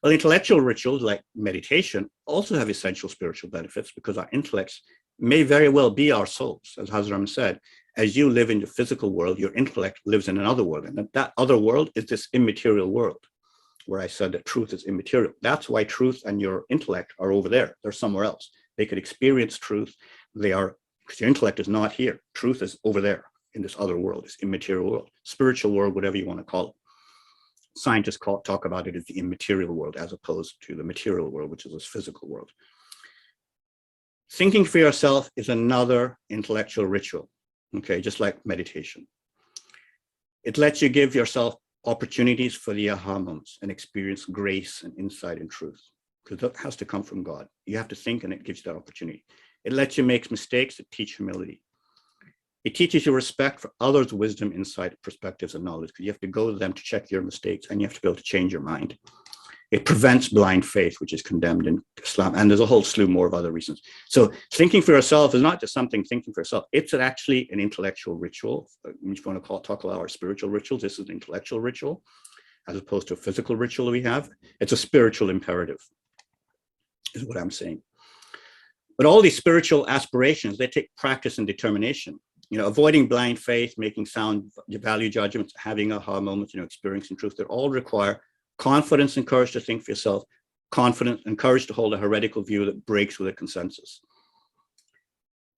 S1: Well, intellectual rituals like meditation also have essential spiritual benefits, because our intellects may very well be our souls. As Hazar Imam said, as you live in the physical world, your intellect lives in another world. And that other world is this immaterial world, where I said that truth is immaterial. That's why truth and your intellect are over there. They're somewhere else. They could experience truth. Because your intellect is not here. Truth is over there in this other world, this immaterial world, spiritual world, whatever you want to call it. Scientists talk about it as the immaterial world, as opposed to the material world, which is this physical world. Thinking for yourself is another intellectual ritual, okay, just like meditation. It lets you give yourself opportunities for the aha moments and experience grace and insight and truth, because that has to come from God. You have to think, and it gives you that opportunity. It lets you make mistakes that teach humility. It teaches you respect for others' wisdom, insight, perspectives, and knowledge, because you have to go to them to check your mistakes, and you have to be able to change your mind. It prevents blind faith, which is condemned in Islam, and there's a whole slew more of other reasons. So thinking for yourself is not just something thinking for yourself. It's actually an intellectual ritual. If you want to talk about our spiritual rituals, this is an intellectual ritual, as opposed to a physical ritual we have. It's a spiritual imperative, is what I'm saying. But all these spiritual aspirations, they take practice and determination. Avoiding blind faith, making sound value judgments, having aha moments, experiencing truth, they all require confidence and courage to think for yourself, confidence and courage to hold a heretical view that breaks with a consensus.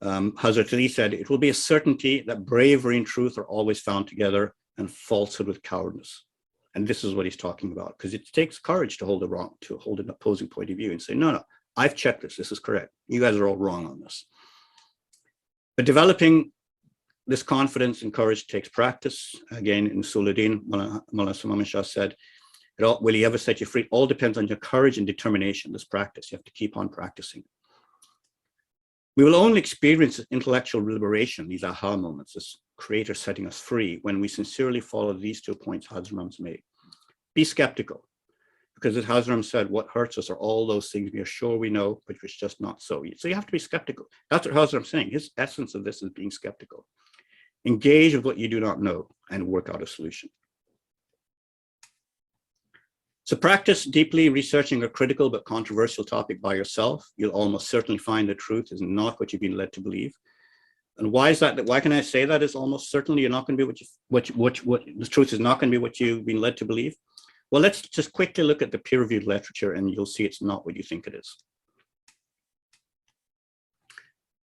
S1: Hazrat Ali said, it will be a certainty that bravery and truth are always found together, and falsehood with cowardice. And this is what he's talking about, because it takes courage to hold an opposing point of view and say, no, I've checked this is correct. You guys are all wrong on this. But developing this confidence and courage takes practice. Again, in Mowlana Hazar Imam said, Will he ever set you free? It all depends on your courage and determination, this practice. You have to keep on practicing. We will only experience intellectual liberation, these aha moments, this creator setting us free, when we sincerely follow these 2 points Hazar Imam's made. Be skeptical, because as Hazar Imam said, what hurts us are all those things we are sure we know, but it's just not so. So you have to be skeptical. That's what Hazar Imam's saying. His essence of this is being skeptical. Engage with what you do not know and work out a solution. So practice deeply researching a critical but controversial topic by yourself. You'll almost certainly find the truth is not what you've been led to believe. And why is that? Why can I say that is almost certainly you're not going to be what the truth is not going to be what you've been led to believe? Well, let's just quickly look at the peer-reviewed literature and you'll see it's not what you think it is.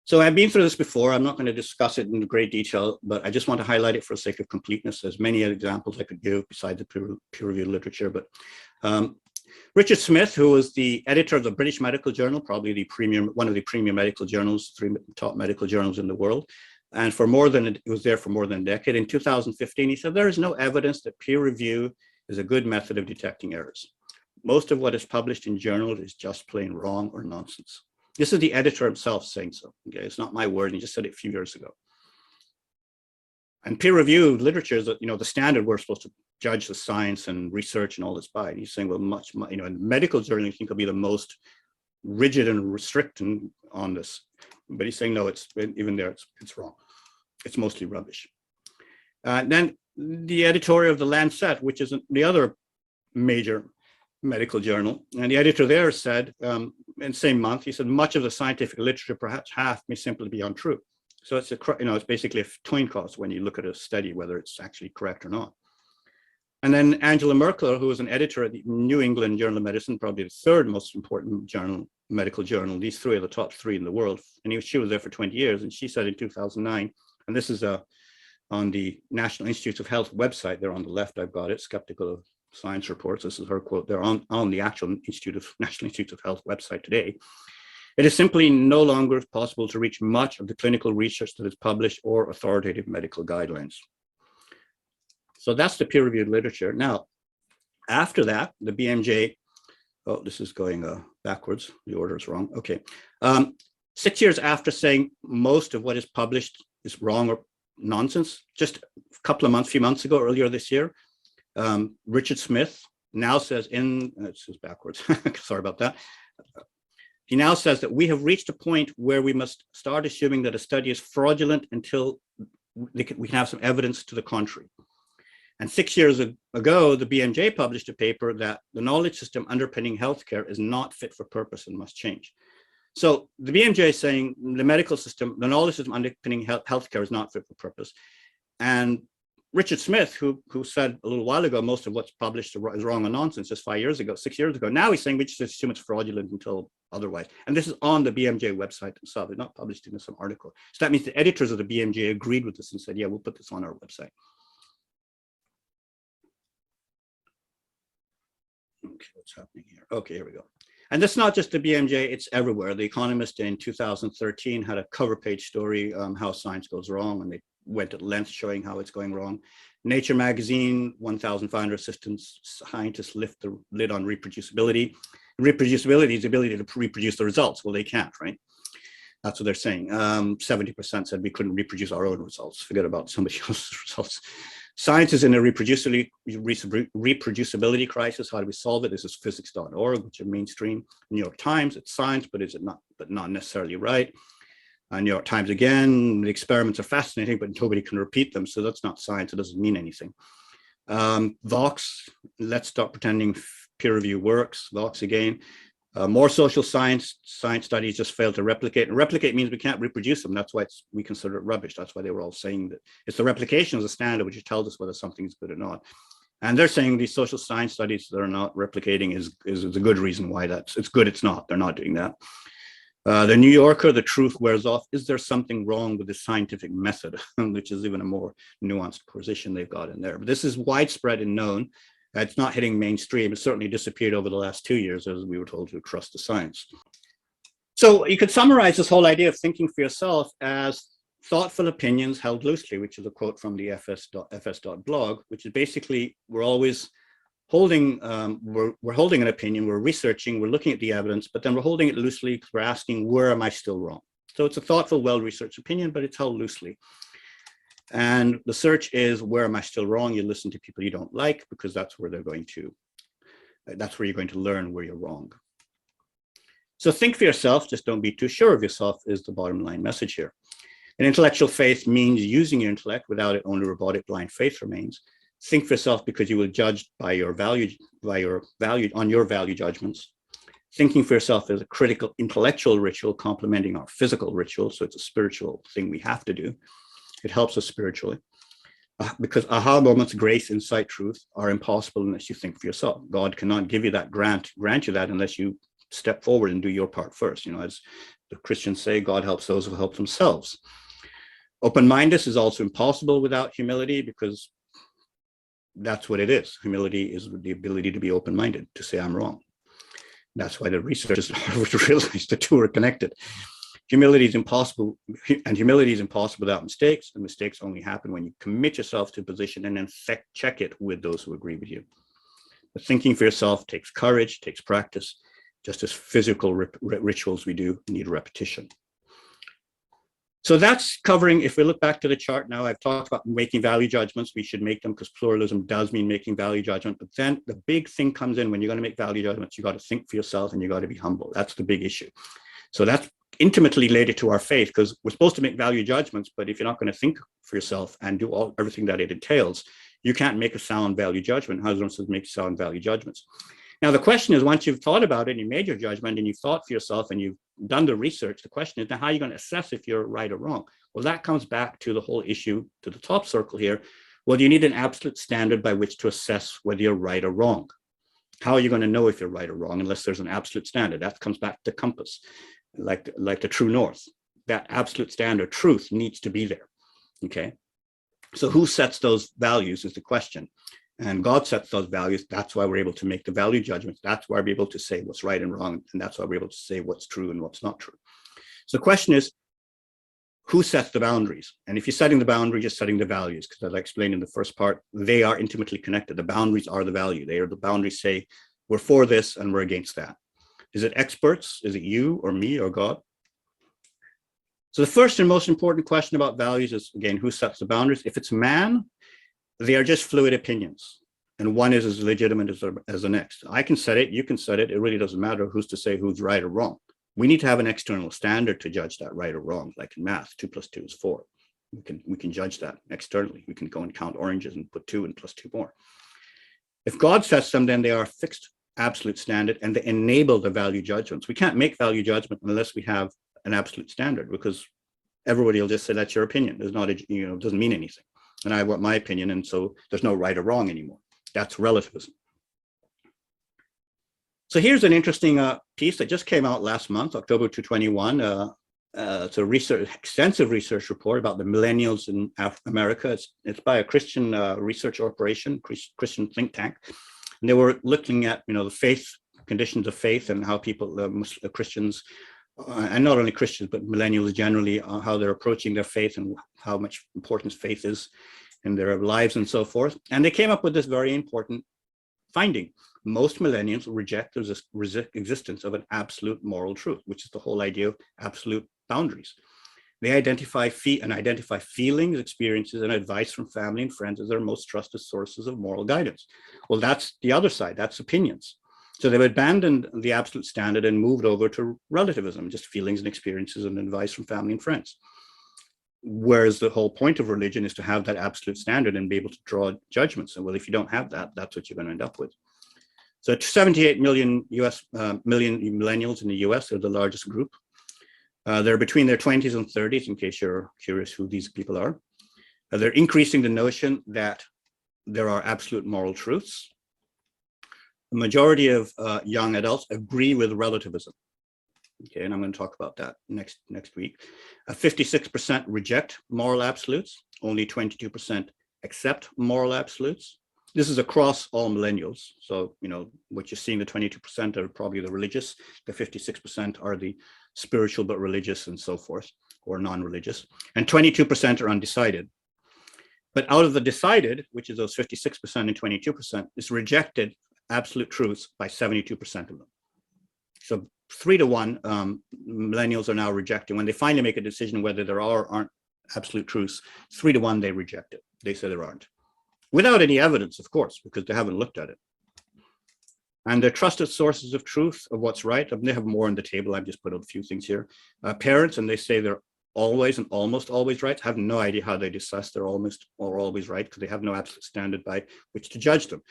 S1: So I've been through this before. I'm not going to discuss it in great detail, but I just want to highlight it for the sake of completeness. There's many examples I could give besides the peer-reviewed literature, but Richard Smith, who was the editor of the British Medical Journal, probably the one of the premium medical journals, 3 top medical journals in the world, and it was there for more than a decade. In 2015, he said, there is no evidence that peer review is a good method of detecting errors. Most of what is published in journals is just plain wrong or nonsense. This is the editor himself saying so. Okay, it's not my word. He just said it a few years ago. And peer-reviewed literature is, the standard we're supposed to judge the science and research and all this by. And he's saying, well, in medical journal, you think will be the most rigid and restricting on this. But he's saying, no, it's even there, it's wrong. It's mostly rubbish. Then the editorial of the Lancet, which is the other major medical journal, and the editor there said, in the same month, he said, much of the scientific literature, perhaps half, may simply be untrue. So it's it's basically a coin toss when you look at a study, whether it's actually correct or not. And then Angela Merkel, who was an editor at the New England Journal of Medicine, probably the 3rd most important medical journal. These 3 are the top 3 in the world. And she was there for 20 years. And she said in 2009, and this is on the National Institutes of Health website, there on the left, I've got it, Skeptical of Science Reports. This is her quote. They're on the actual National Institutes of Health website today. It is simply no longer possible to reach much of the clinical research that is published or authoritative medical guidelines. So that's the peer-reviewed literature. Now, after that, the BMJ, oh, this is going backwards. The order is wrong. Okay. 6 years after saying most of what is published is wrong or nonsense, just a few months ago, earlier this year, Richard Smith now says this is backwards. Sorry about that. He now says that we have reached a point where we must start assuming that a study is fraudulent until we can have some evidence to the contrary. And 6 years ago, the BMJ published a paper that the knowledge system underpinning healthcare is not fit for purpose and must change. So the BMJ is saying the medical system, the knowledge system underpinning healthcare is not fit for purpose. And Richard Smith, who said a little while ago, most of what's published is wrong or nonsense, just 6 years ago, now he's saying we just assume it's fraudulent until otherwise. And this is on the BMJ website themselves. They're not published in some article. So that means the editors of the BMJ agreed with this and said, yeah, we'll put this on our website. Okay, what's happening here? Okay, here we go. And that's not just the BMJ, it's everywhere. The Economist in 2013 had a cover page story, how science goes wrong, and they went at length showing how it's going wrong. Nature magazine, 1,500 scientists lift the lid on reproducibility. Reproducibility is the ability to reproduce the results. Well, they can't, right? That's what they're saying. 70% said we couldn't reproduce our own results. Forget about somebody else's results. Science is in a reproducibility crisis. How do we solve it? This is physics.org, which is mainstream. New York Times, it's science, but not necessarily right. New York Times again, the experiments are fascinating, but nobody can repeat them. So that's not science. It doesn't mean anything. Vox, let's stop pretending peer review works. Vox again. More social science studies just fail to replicate. And replicate means we can't reproduce them. That's why we consider it rubbish. That's why they were all saying that it's the replication as a standard, which tells us whether something is good or not. And they're saying these social science studies that are not replicating is a good reason why it's good. It's not. They're not doing that. The New Yorker, the truth wears off. Is there something wrong with the scientific method, which is even a more nuanced position they've got in there. But this is widespread and known. It's not hitting mainstream. It certainly disappeared over the last 2 years as we were told to trust the science. So you could summarize this whole idea of thinking for yourself as thoughtful opinions held loosely, which is a quote from the fs.blog, which is basically we're always we're holding an opinion, we're researching, we're looking at the evidence, but then we're holding it loosely because we're asking, where am I still wrong? So it's a thoughtful, well-researched opinion, but it's held loosely. And the search is, where am I still wrong? You listen to people you don't like, because that's where you're going to learn where you're wrong. So think for yourself, just don't be too sure of yourself is the bottom line message here. An intellectual faith means using your intellect. Without it, only robotic blind faith remains. Think for yourself because you will judge by your value judgments. Thinking for yourself is a critical intellectual ritual complementing our physical ritual. So it's a spiritual thing we have to do. It helps us spiritually. Because aha moments, grace, insight, truth are impossible unless you think for yourself. God cannot give you that grant you that unless you step forward and do your part first. You know, as the Christians say, God helps those who help themselves. Open-mindedness is also impossible without humility, because that's what it is. Humility is the ability to be open-minded, to say I'm wrong. That's why the researchers realized the two are connected. Humility is impossible, and humility is impossible without mistakes, and mistakes only happen when you commit yourself to a position and then check it with those who agree with you. But thinking for yourself takes courage, takes practice, just as physical rituals we do need repetition. So that's covering, if we look back to the chart now, I've talked about making value judgments. We should make them because pluralism does mean making value judgment. But then the big thing comes in when you're going to make value judgments, you got to think for yourself and you got to be humble. That's the big issue. So that's intimately related to our faith, because we're supposed to make value judgments, but if you're not going to think for yourself and do everything that it entails, you can't make a sound value judgment. Hazar says make sound value judgments. Now, the question is, once you've thought about it and you made your judgment and you've thought for yourself and you've done the research, the question is, now how are you going to assess if you're right or wrong? Well, that comes back to the whole issue, to the top circle here. Well, you need an absolute standard by which to assess whether you're right or wrong. How are you going to know if you're right or wrong unless there's an absolute standard? That comes back to compass, like the true north. That absolute standard, truth, needs to be there, okay? So who sets those values is the question. And God sets those values. That's why we're able to make the value judgments. That's why we're able to say what's right and wrong. And that's why we're able to say what's true and what's not true. So the question is, who sets the boundaries? And if you're setting the boundary, you're setting the values, because as I explained in the first part, they are intimately connected. The boundaries are the value. They are the boundaries say, we're for this and we're against that. Is it experts? Is it you or me or God? So the first and most important question about values is, again, who sets the boundaries? If it's man, they are just fluid opinions, and one is as legitimate as the next. I can set it, you can set it. It really doesn't matter who's to say who's right or wrong. We need to have an external standard to judge that right or wrong, like in math, 2 + 2 is 4. We can judge that externally. We can go and count oranges and put 2 and plus 2 more. If God sets them, then they are a fixed absolute standard, and they enable the value judgments. We can't make value judgment unless we have an absolute standard, because everybody will just say that's your opinion. There's not a, it doesn't mean anything. And I want my opinion, and so there's no right or wrong anymore. That's relativism. So here's an interesting piece that just came out last month, October 2021. It's a extensive research report about the millennials in America. It's by a Christian research operation, Christian think tank. And they were looking at, the faith, conditions of faith, and how people, Christians, and not only Christians, but millennials generally, how they're approaching their faith and how much importance faith is in their lives and so forth. And they came up with this very important finding. Most millennials reject the existence of an absolute moral truth, which is the whole idea of absolute boundaries. They identify feelings, experiences, and advice from family and friends as their most trusted sources of moral guidance. Well, that's the other side, that's opinions. So they've abandoned the absolute standard and moved over to relativism, just feelings and experiences and advice from family and friends. Whereas the whole point of religion is to have that absolute standard and be able to draw judgments. And well, if you don't have that, that's what you're going to end up with. So 78 million millennials in the US are the largest group. They're between their 20s and 30s, in case you're curious who these people are. They're increasing the notion that there are absolute moral truths. The majority of young adults agree with relativism. Okay, and I'm going to talk about that next week. 56% reject moral absolutes. Only 22% accept moral absolutes. This is across all millennials. So, what you're seeing, the 22% are probably the religious. The 56% are the spiritual but religious and so forth, or non-religious. And 22% are undecided. But out of the decided, which is those 56% and 22%, is rejected absolute truths by 72% of them. So 3-1, millennials are now rejecting. When they finally make a decision whether there are or aren't absolute truths, 3-1, they reject it. They say there aren't. Without any evidence, of course, because they haven't looked at it. And the trusted sources of truth of what's right, they have more on the table. I've just put out a few things here. Parents, and they say they're always and almost always right. I have no idea how they assess they're almost or always right, because they have no absolute standard by which to judge them.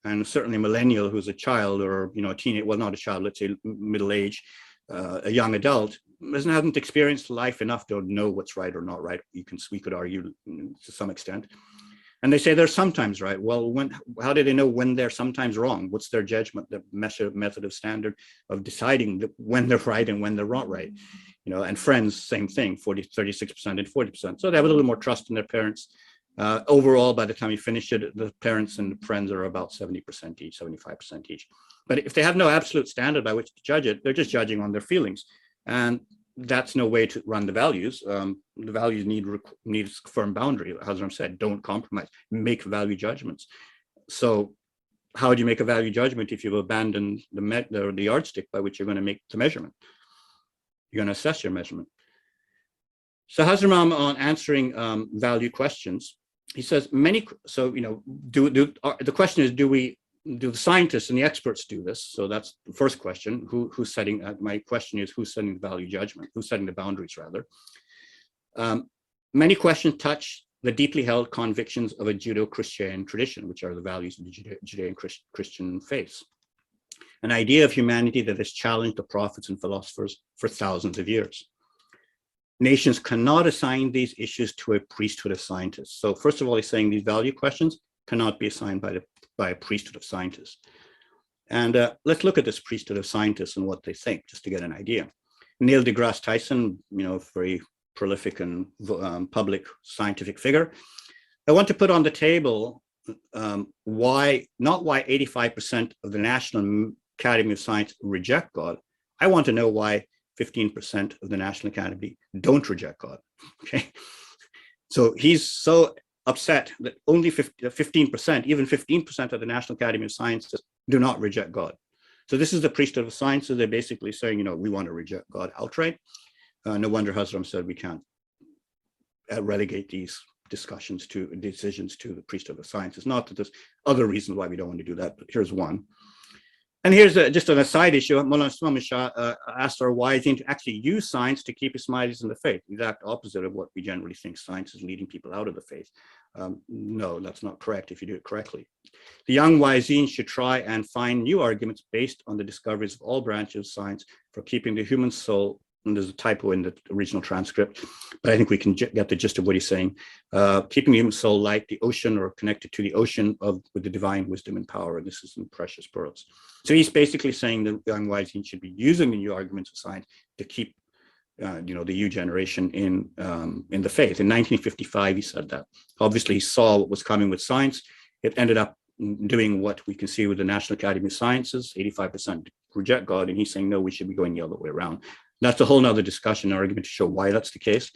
S1: And certainly a millennial who's a child, or a teenage, well, not a child, let's say middle age, a young adult, hasn't experienced life enough to know what's right or not right. We could argue to some extent. And they say they're sometimes right. Well, how do they know when they're sometimes wrong? What's their judgment, the method of standard of deciding when they're right and when they're not right? And friends, same thing, 36% and 40%. So they have a little more trust in their parents. Overall, by the time you finish it, the parents and friends are about 70% each, 75% each. But if they have no absolute standard by which to judge it, they're just judging on their feelings. And that's no way to run the values. The values need a firm boundary. As Hazar said, don't compromise, make value judgments. So how do you make a value judgment if you've abandoned the yardstick by which you're going to make the measurement? You're going to assess your measurement. So Hazar Imam, on answering value questions, he says the question is, do the scientists and the experts do this? So that's the first question. Who's setting? My question is, who's setting the value judgment? Who's setting the boundaries, rather? Many questions touch the deeply held convictions of a Judeo-Christian tradition, which are the values of the Judeo-Christian faith. An idea of humanity that has challenged the prophets and philosophers for thousands of years. Nations cannot assign these issues to a priesthood of scientists. So first of all, he's saying these value questions cannot be assigned by a priesthood of scientists. And let's look at this priesthood of scientists and what they think, just to get an idea. Neil deGrasse Tyson, very prolific and public scientific figure. I want to put on the table not why 85% of the National Academy of Science reject God. I want to know why 15% of the National Academy don't reject God. Okay, so he's so upset that only 15%, even 15% of the National Academy of Sciences do not reject God. So this is the priesthood of sciences. They're basically saying, we want to reject God outright. No wonder Hazar said we can't relegate these decisions to the priesthood of sciences. Not that there's other reasons why we don't want to do that, but here's one. And here's just on a side issue. Mowlana Shah asked our wise-in to actually use science to keep Ismailis in the faith. The exact opposite of what we generally think science is leading people out of the faith. No, that's not correct if you do it correctly. The young wise-in should try and find new arguments based on the discoveries of all branches of science for keeping the human soul. And there's a typo in the original transcript, but I think we can get the gist of what he's saying. Keeping the human soul like the ocean, or connected to the ocean with the divine wisdom and power. And this is in precious pearls. So he's basically saying that young wise-in should be using the new arguments of science to keep, the new generation in the faith. In 1955, he said that. Obviously, he saw what was coming with science. It ended up doing what we can see with the National Academy of Sciences. 85% reject God, and he's saying, no, we should be going the other way around. That's a whole nother discussion, argument to show why that's the case.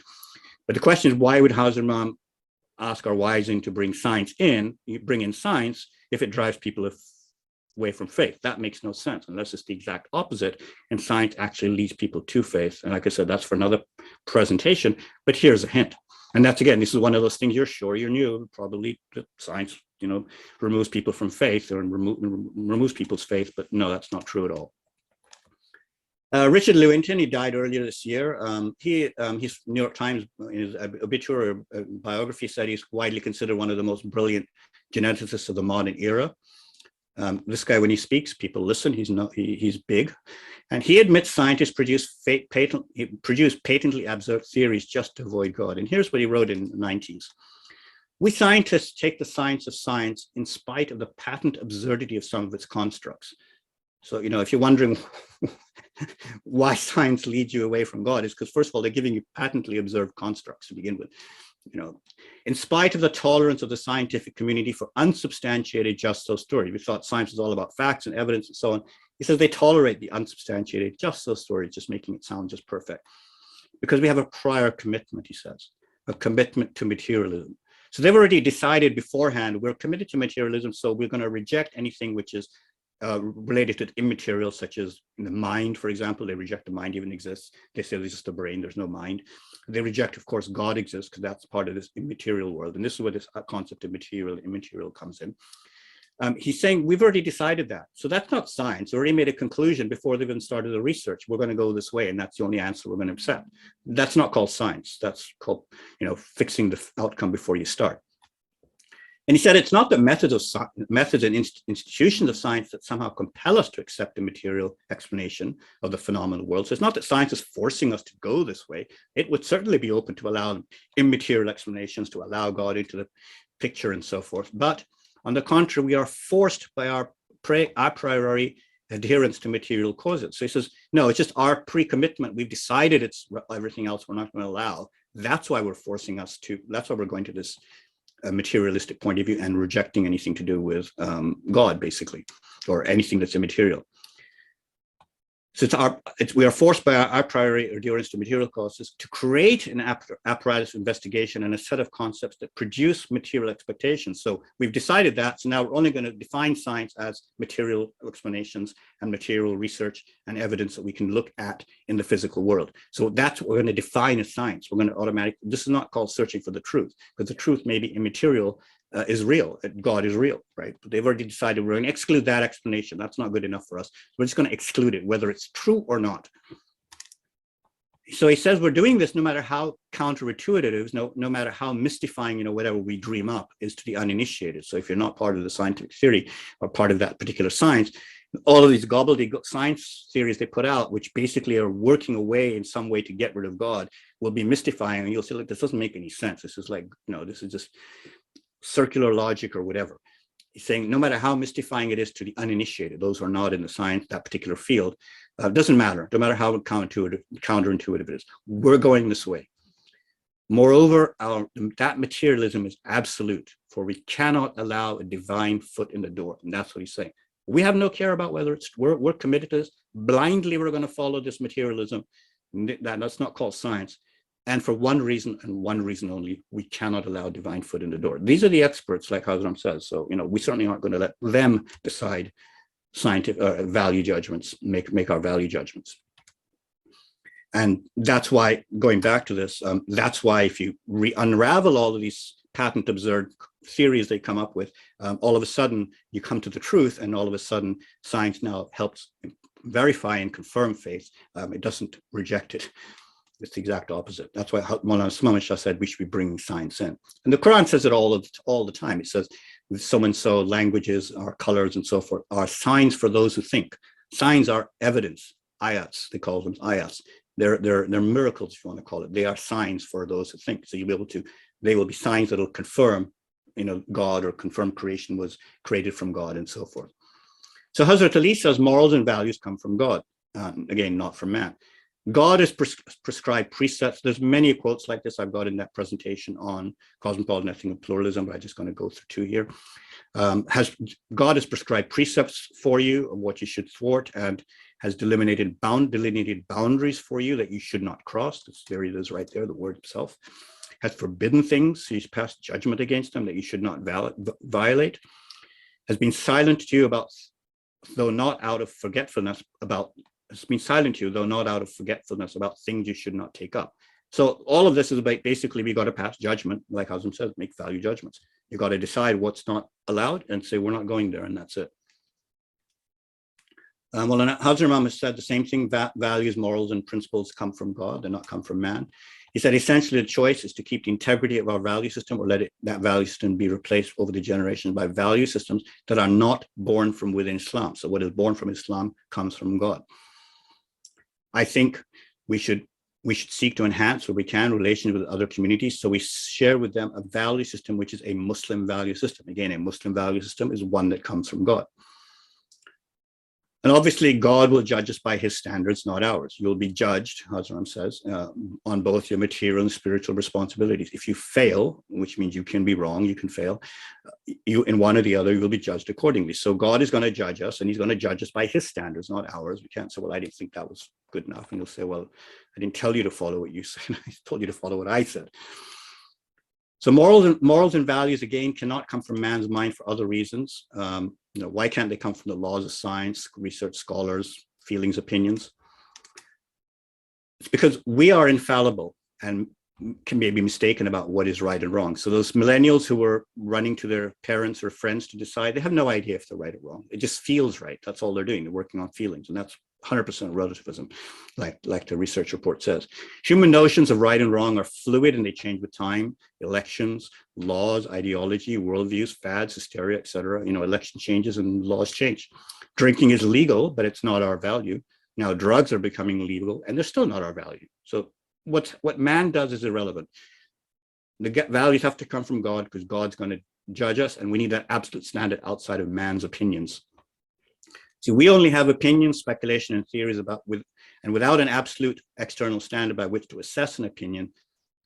S1: But the question is, why would Hazar Imam ask our wise-in to bring in science if it drives people away from faith? That makes no sense, unless it's the exact opposite, and science actually leads people to faith. And like I said, that's for another presentation, but here's a hint. And that's, again, this is one of those things you're new, probably that science, removes people from faith, or removes people's faith, but no, that's not true at all. Richard Lewington, he died earlier this year. His New York Times, his obituary biography said he's widely considered one of the most brilliant geneticists of the modern era. This guy, when he speaks, people listen. He's big, and he admits scientists produce patently absurd theories just to avoid God. And here's what he wrote in the 90s. We scientists take the science of science in spite of the patent absurdity of some of its constructs. So, if you're wondering why science leads you away from God, is because, first of all, they're giving you patently observed constructs to begin with. In spite of the tolerance of the scientific community for unsubstantiated just so stories. We thought science was all about facts and evidence and so on. He says they tolerate the unsubstantiated just so stories, just making it sound just perfect. Because we have a prior commitment, he says, a commitment to materialism. So they've already decided beforehand, we're committed to materialism, so we're going to reject anything which is related to immaterial, such as the mind, for example. They reject the mind even exists. They say there's just a brain, there's no mind. They reject, of course, God exists, because that's part of this immaterial world. And this is where this concept of material, immaterial comes in. He's saying, we've already decided that. So that's not science. We already made a conclusion before they even started the research. We're going to go this way, and that's the only answer we're going to accept. That's not called science. That's called, fixing the outcome before you start. And he said, it's not the methods and institutions of science that somehow compel us to accept the material explanation of the phenomenal world. So it's not that science is forcing us to go this way. It would certainly be open to allow immaterial explanations, to allow God into the picture and so forth. But on the contrary, we are forced by our a priori adherence to material causes. So he says, no, it's just our pre-commitment. We've decided it's everything else we're not going to allow. That's why we're forcing us to, that's why we're going to this materialistic point of view and rejecting anything to do with God, basically, or anything that's immaterial. So we are forced by our priori adherence to material causes to create an apparatus of investigation and a set of concepts that produce material expectations. So we've decided that. So now we're only going to define science as material explanations and material research and evidence that we can look at in the physical world. So that's what we're going to define as science. We're going to automatically, this is not called searching for the truth, because the truth may be immaterial, is real. God is real, right? But they've already decided we're going to exclude that explanation. That's not good enough for us. We're just going to exclude it, whether it's true or not. So he says we're doing this no matter how counterintuitive it is, no matter how mystifying, whatever we dream up is to the uninitiated. So if you're not part of the scientific theory or part of that particular science, all of these gobbledygook science theories they put out, which basically are working away in some way to get rid of God, will be mystifying. And you'll say, look, this doesn't make any sense. This is like, this is just circular logic or whatever. He's saying no matter how mystifying it is to the uninitiated, those who are not in the science, that particular field, doesn't matter, no matter how counterintuitive it is. We're going this way. Moreover, that materialism is absolute, for we cannot allow a divine foot in the door. And that's what he's saying. We have no care about whether it's, we're committed to this. Blindly, we're going to follow this materialism. That's not called science. And for one reason and one reason only, we cannot allow divine foot in the door. These are the experts, like Hazar Imam says. So, we certainly aren't going to let them decide scientific value judgments, make our value judgments. And that's why, going back to this, that's why if you unravel all of these patent absurd theories they come up with, all of a sudden you come to the truth, and all of a sudden science now helps verify and confirm faith. It doesn't reject it. It's the exact opposite. That's why Mowlana Hazar said we should be bringing science in. And the Quran says it all the time. It says so-and-so languages or colors and so forth are signs for those who think. Signs are evidence, ayats, they call them ayats. They're miracles, if you want to call it. They are signs for those who think. So you'll be able to, they will be signs that will confirm, God, or confirm creation was created from God and so forth. So Hazrat Ali says morals and values come from God. Again, not from man. God has prescribed precepts. There's many quotes like this I've got in that presentation on cosmopolitan ethic and pluralism, but I'm just going to go through two here. God has prescribed precepts for you of what you should thwart, and has delineated boundaries for you that you should not cross. There it is right there, the word itself. Has forbidden things, he's passed judgment against them that you should not violate. Has been silent to you about, though not out of forgetfulness, has been silent to you, though not out of forgetfulness, about things you should not take up. So all of this is about, basically, we got to pass judgment, like Hazar says, make value judgments. You got to decide what's not allowed and say, we're not going there, and that's it. Well, Hazar Imam has said the same thing, that values, morals, and principles come from God, they're not come from man. He said, essentially, the choice is to keep the integrity of our value system, or let that value system be replaced over the generations by value systems that are not born from within Islam. So what is born from Islam comes from God. I think we should seek to enhance where we can relations with other communities. So we share with them a value system, which is a Muslim value system. Again, a Muslim value system is one that comes from God. And obviously, God will judge us by his standards, not ours. You'll be judged, Hazar Imam says, on both your material and spiritual responsibilities. If you fail, which means you can be wrong, you can fail, you in one or the other, you will be judged accordingly. So God is going to judge us, and he's going to judge us by his standards, not ours. We can't say, well, I didn't think that was good enough. And you'll say, well, I didn't tell you to follow what you said. I told you to follow what I said. So morals and values, again, cannot come from man's mind for other reasons. Why can't they come from the laws of science, research scholars, feelings, opinions? It's because we are infallible and can be mistaken about what is right and wrong. So those millennials who were running to their parents or friends to decide, they have no idea if they're right or wrong. It just feels right. That's all they're doing. They're working on feelings, and that's 100% relativism, like the research report says. Human notions of right and wrong are fluid and they change with time. Elections, laws, ideology, worldviews, fads, hysteria, etc. Election changes and laws change. Drinking is legal, but it's not our value. Now drugs are becoming legal and they're still not our value. So what man does is irrelevant. The values have to come from God, because God's going to judge us, and we need that absolute standard outside of man's opinions. See, we only have opinions, speculation, and theories without an absolute external standard by which to assess an opinion.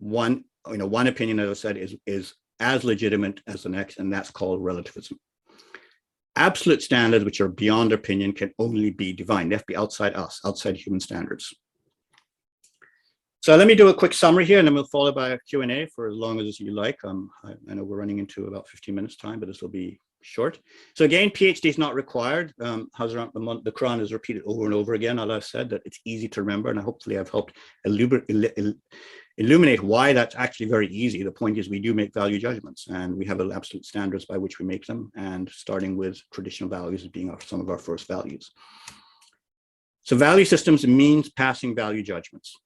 S1: One opinion, as I said, is as legitimate as the next, and that's called relativism. Absolute standards, which are beyond opinion, can only be divine. They have to be outside us, outside human standards. So let me do a quick summary here, and then we'll follow by a Q&A for as long as you like. I know we're running into about 15 minutes time, but this will be short. So again, PhD is not required. The Quran is repeated over and over again. Allah said that it's easy to remember, and hopefully I've helped illuminate why that's actually very easy. The point is we do make value judgments, and we have absolute standards by which we make them, and starting with traditional values as being some of our first values. So value systems means passing value judgments.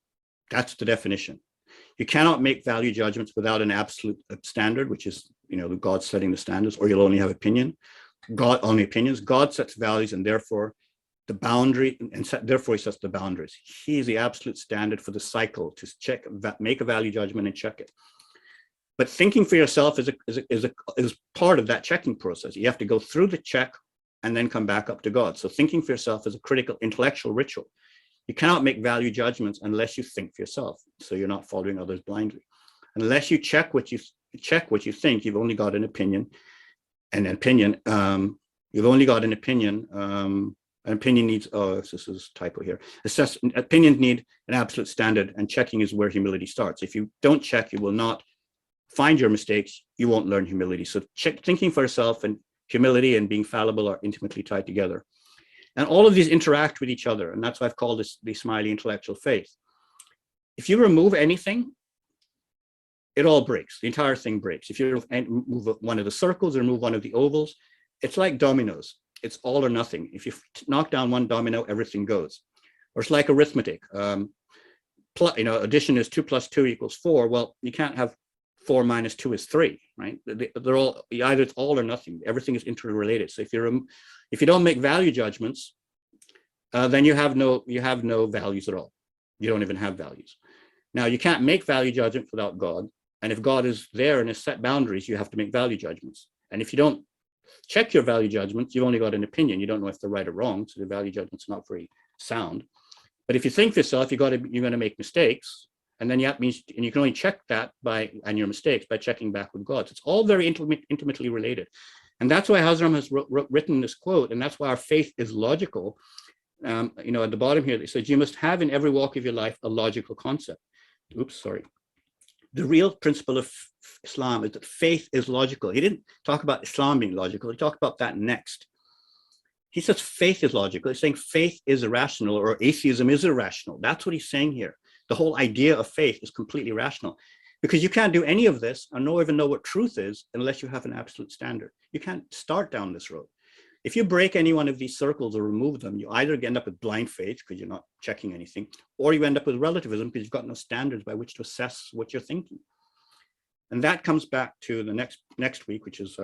S1: That's the definition. You cannot make value judgments without an absolute standard, which is, God setting the standards, or you'll only have only opinions. God sets values, and therefore the boundary, and therefore he sets the boundaries. He is the absolute standard for the cycle to make a value judgment and check it. But thinking for yourself is part of that checking process. You have to go through the check and then come back up to God. So thinking for yourself is a critical intellectual ritual. You cannot make value judgments unless you think for yourself. So you're not following others blindly. Unless you check what you think, you've only got an opinion. An opinion, you've only got an opinion. An opinion needs, this is a typo here. Opinions need an absolute standard, and checking is where humility starts. If you don't check, you will not find your mistakes. You won't learn humility. So thinking for yourself and humility and being fallible are intimately tied together. And all of these interact with each other. And that's why I've called this the Smiley intellectual faith. If you remove anything, it all breaks. The entire thing breaks. If you remove one of the circles or remove one of the ovals, it's like dominoes. It's all or nothing. If you knock down one domino, everything goes. Or it's like arithmetic. Addition is 2 + 2 = 4. Well, you can't have 4 - 2 is 3, right? They're all, either it's all or nothing. Everything is interrelated. So if you don't make value judgments, then you have no values at all. You don't even have values. Now, you can't make value judgments without God. And if God is there and has set boundaries, you have to make value judgments. And if you don't check your value judgments, you've only got an opinion. You don't know if they're right or wrong. So the value judgment's not very sound. But if you think for yourself, you're going to make mistakes. And then and you can only check that and your mistakes by checking back with God. So it's all very intimately related. And that's why Hazar Imam has written this quote. And that's why our faith is logical. At the bottom here, it says, you must have in every walk of your life a logical concept. Oops, sorry. The real principle of Islam is that faith is logical. He didn't talk about Islam being logical. He talked about that next. He says faith is logical. He's saying faith is irrational, or atheism is irrational. That's what he's saying here. The whole idea of faith is completely rational, because you can't do any of this and even know what truth is unless you have an absolute standard. You can't start down this road. If you break any one of these circles or remove them, you either end up with blind faith because you're not checking anything, or you end up with relativism because you've got no standards by which to assess what you're thinking. And that comes back to the next week, which is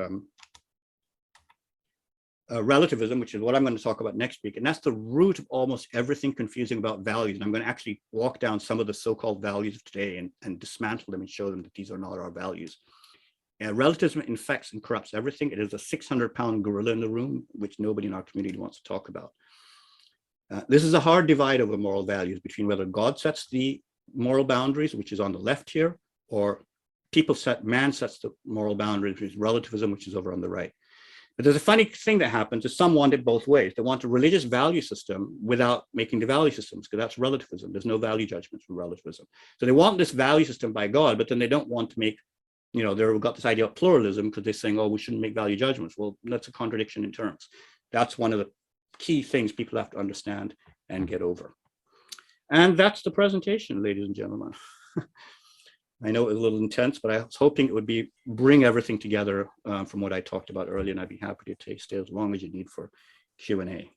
S1: relativism, which is what I'm going to talk about next week. And that's the root of almost everything confusing about values. And I'm going to actually walk down some of the so-called values of today and dismantle them and show them that these are not our values. Relativism infects and corrupts everything. It is a 600-pound gorilla in the room, which nobody in our community wants to talk about. This is a hard divide over moral values between whether God sets the moral boundaries, which is on the left here, or man sets the moral boundaries, which is relativism, which is over on the right. But there's a funny thing that happens is some want it both ways. They want a religious value system without making the value systems, because that's relativism. There's no value judgments from relativism. So they want this value system by God, but then they don't want to make they've got this idea of pluralism because they're saying, oh, we shouldn't make value judgments. Well, that's a contradiction in terms. That's one of the key things people have to understand and get over. And that's the presentation, ladies and gentlemen. I know it was a little intense, but I was hoping it would bring everything together from what I talked about earlier, and I'd be happy to stay as long as you need for Q&A.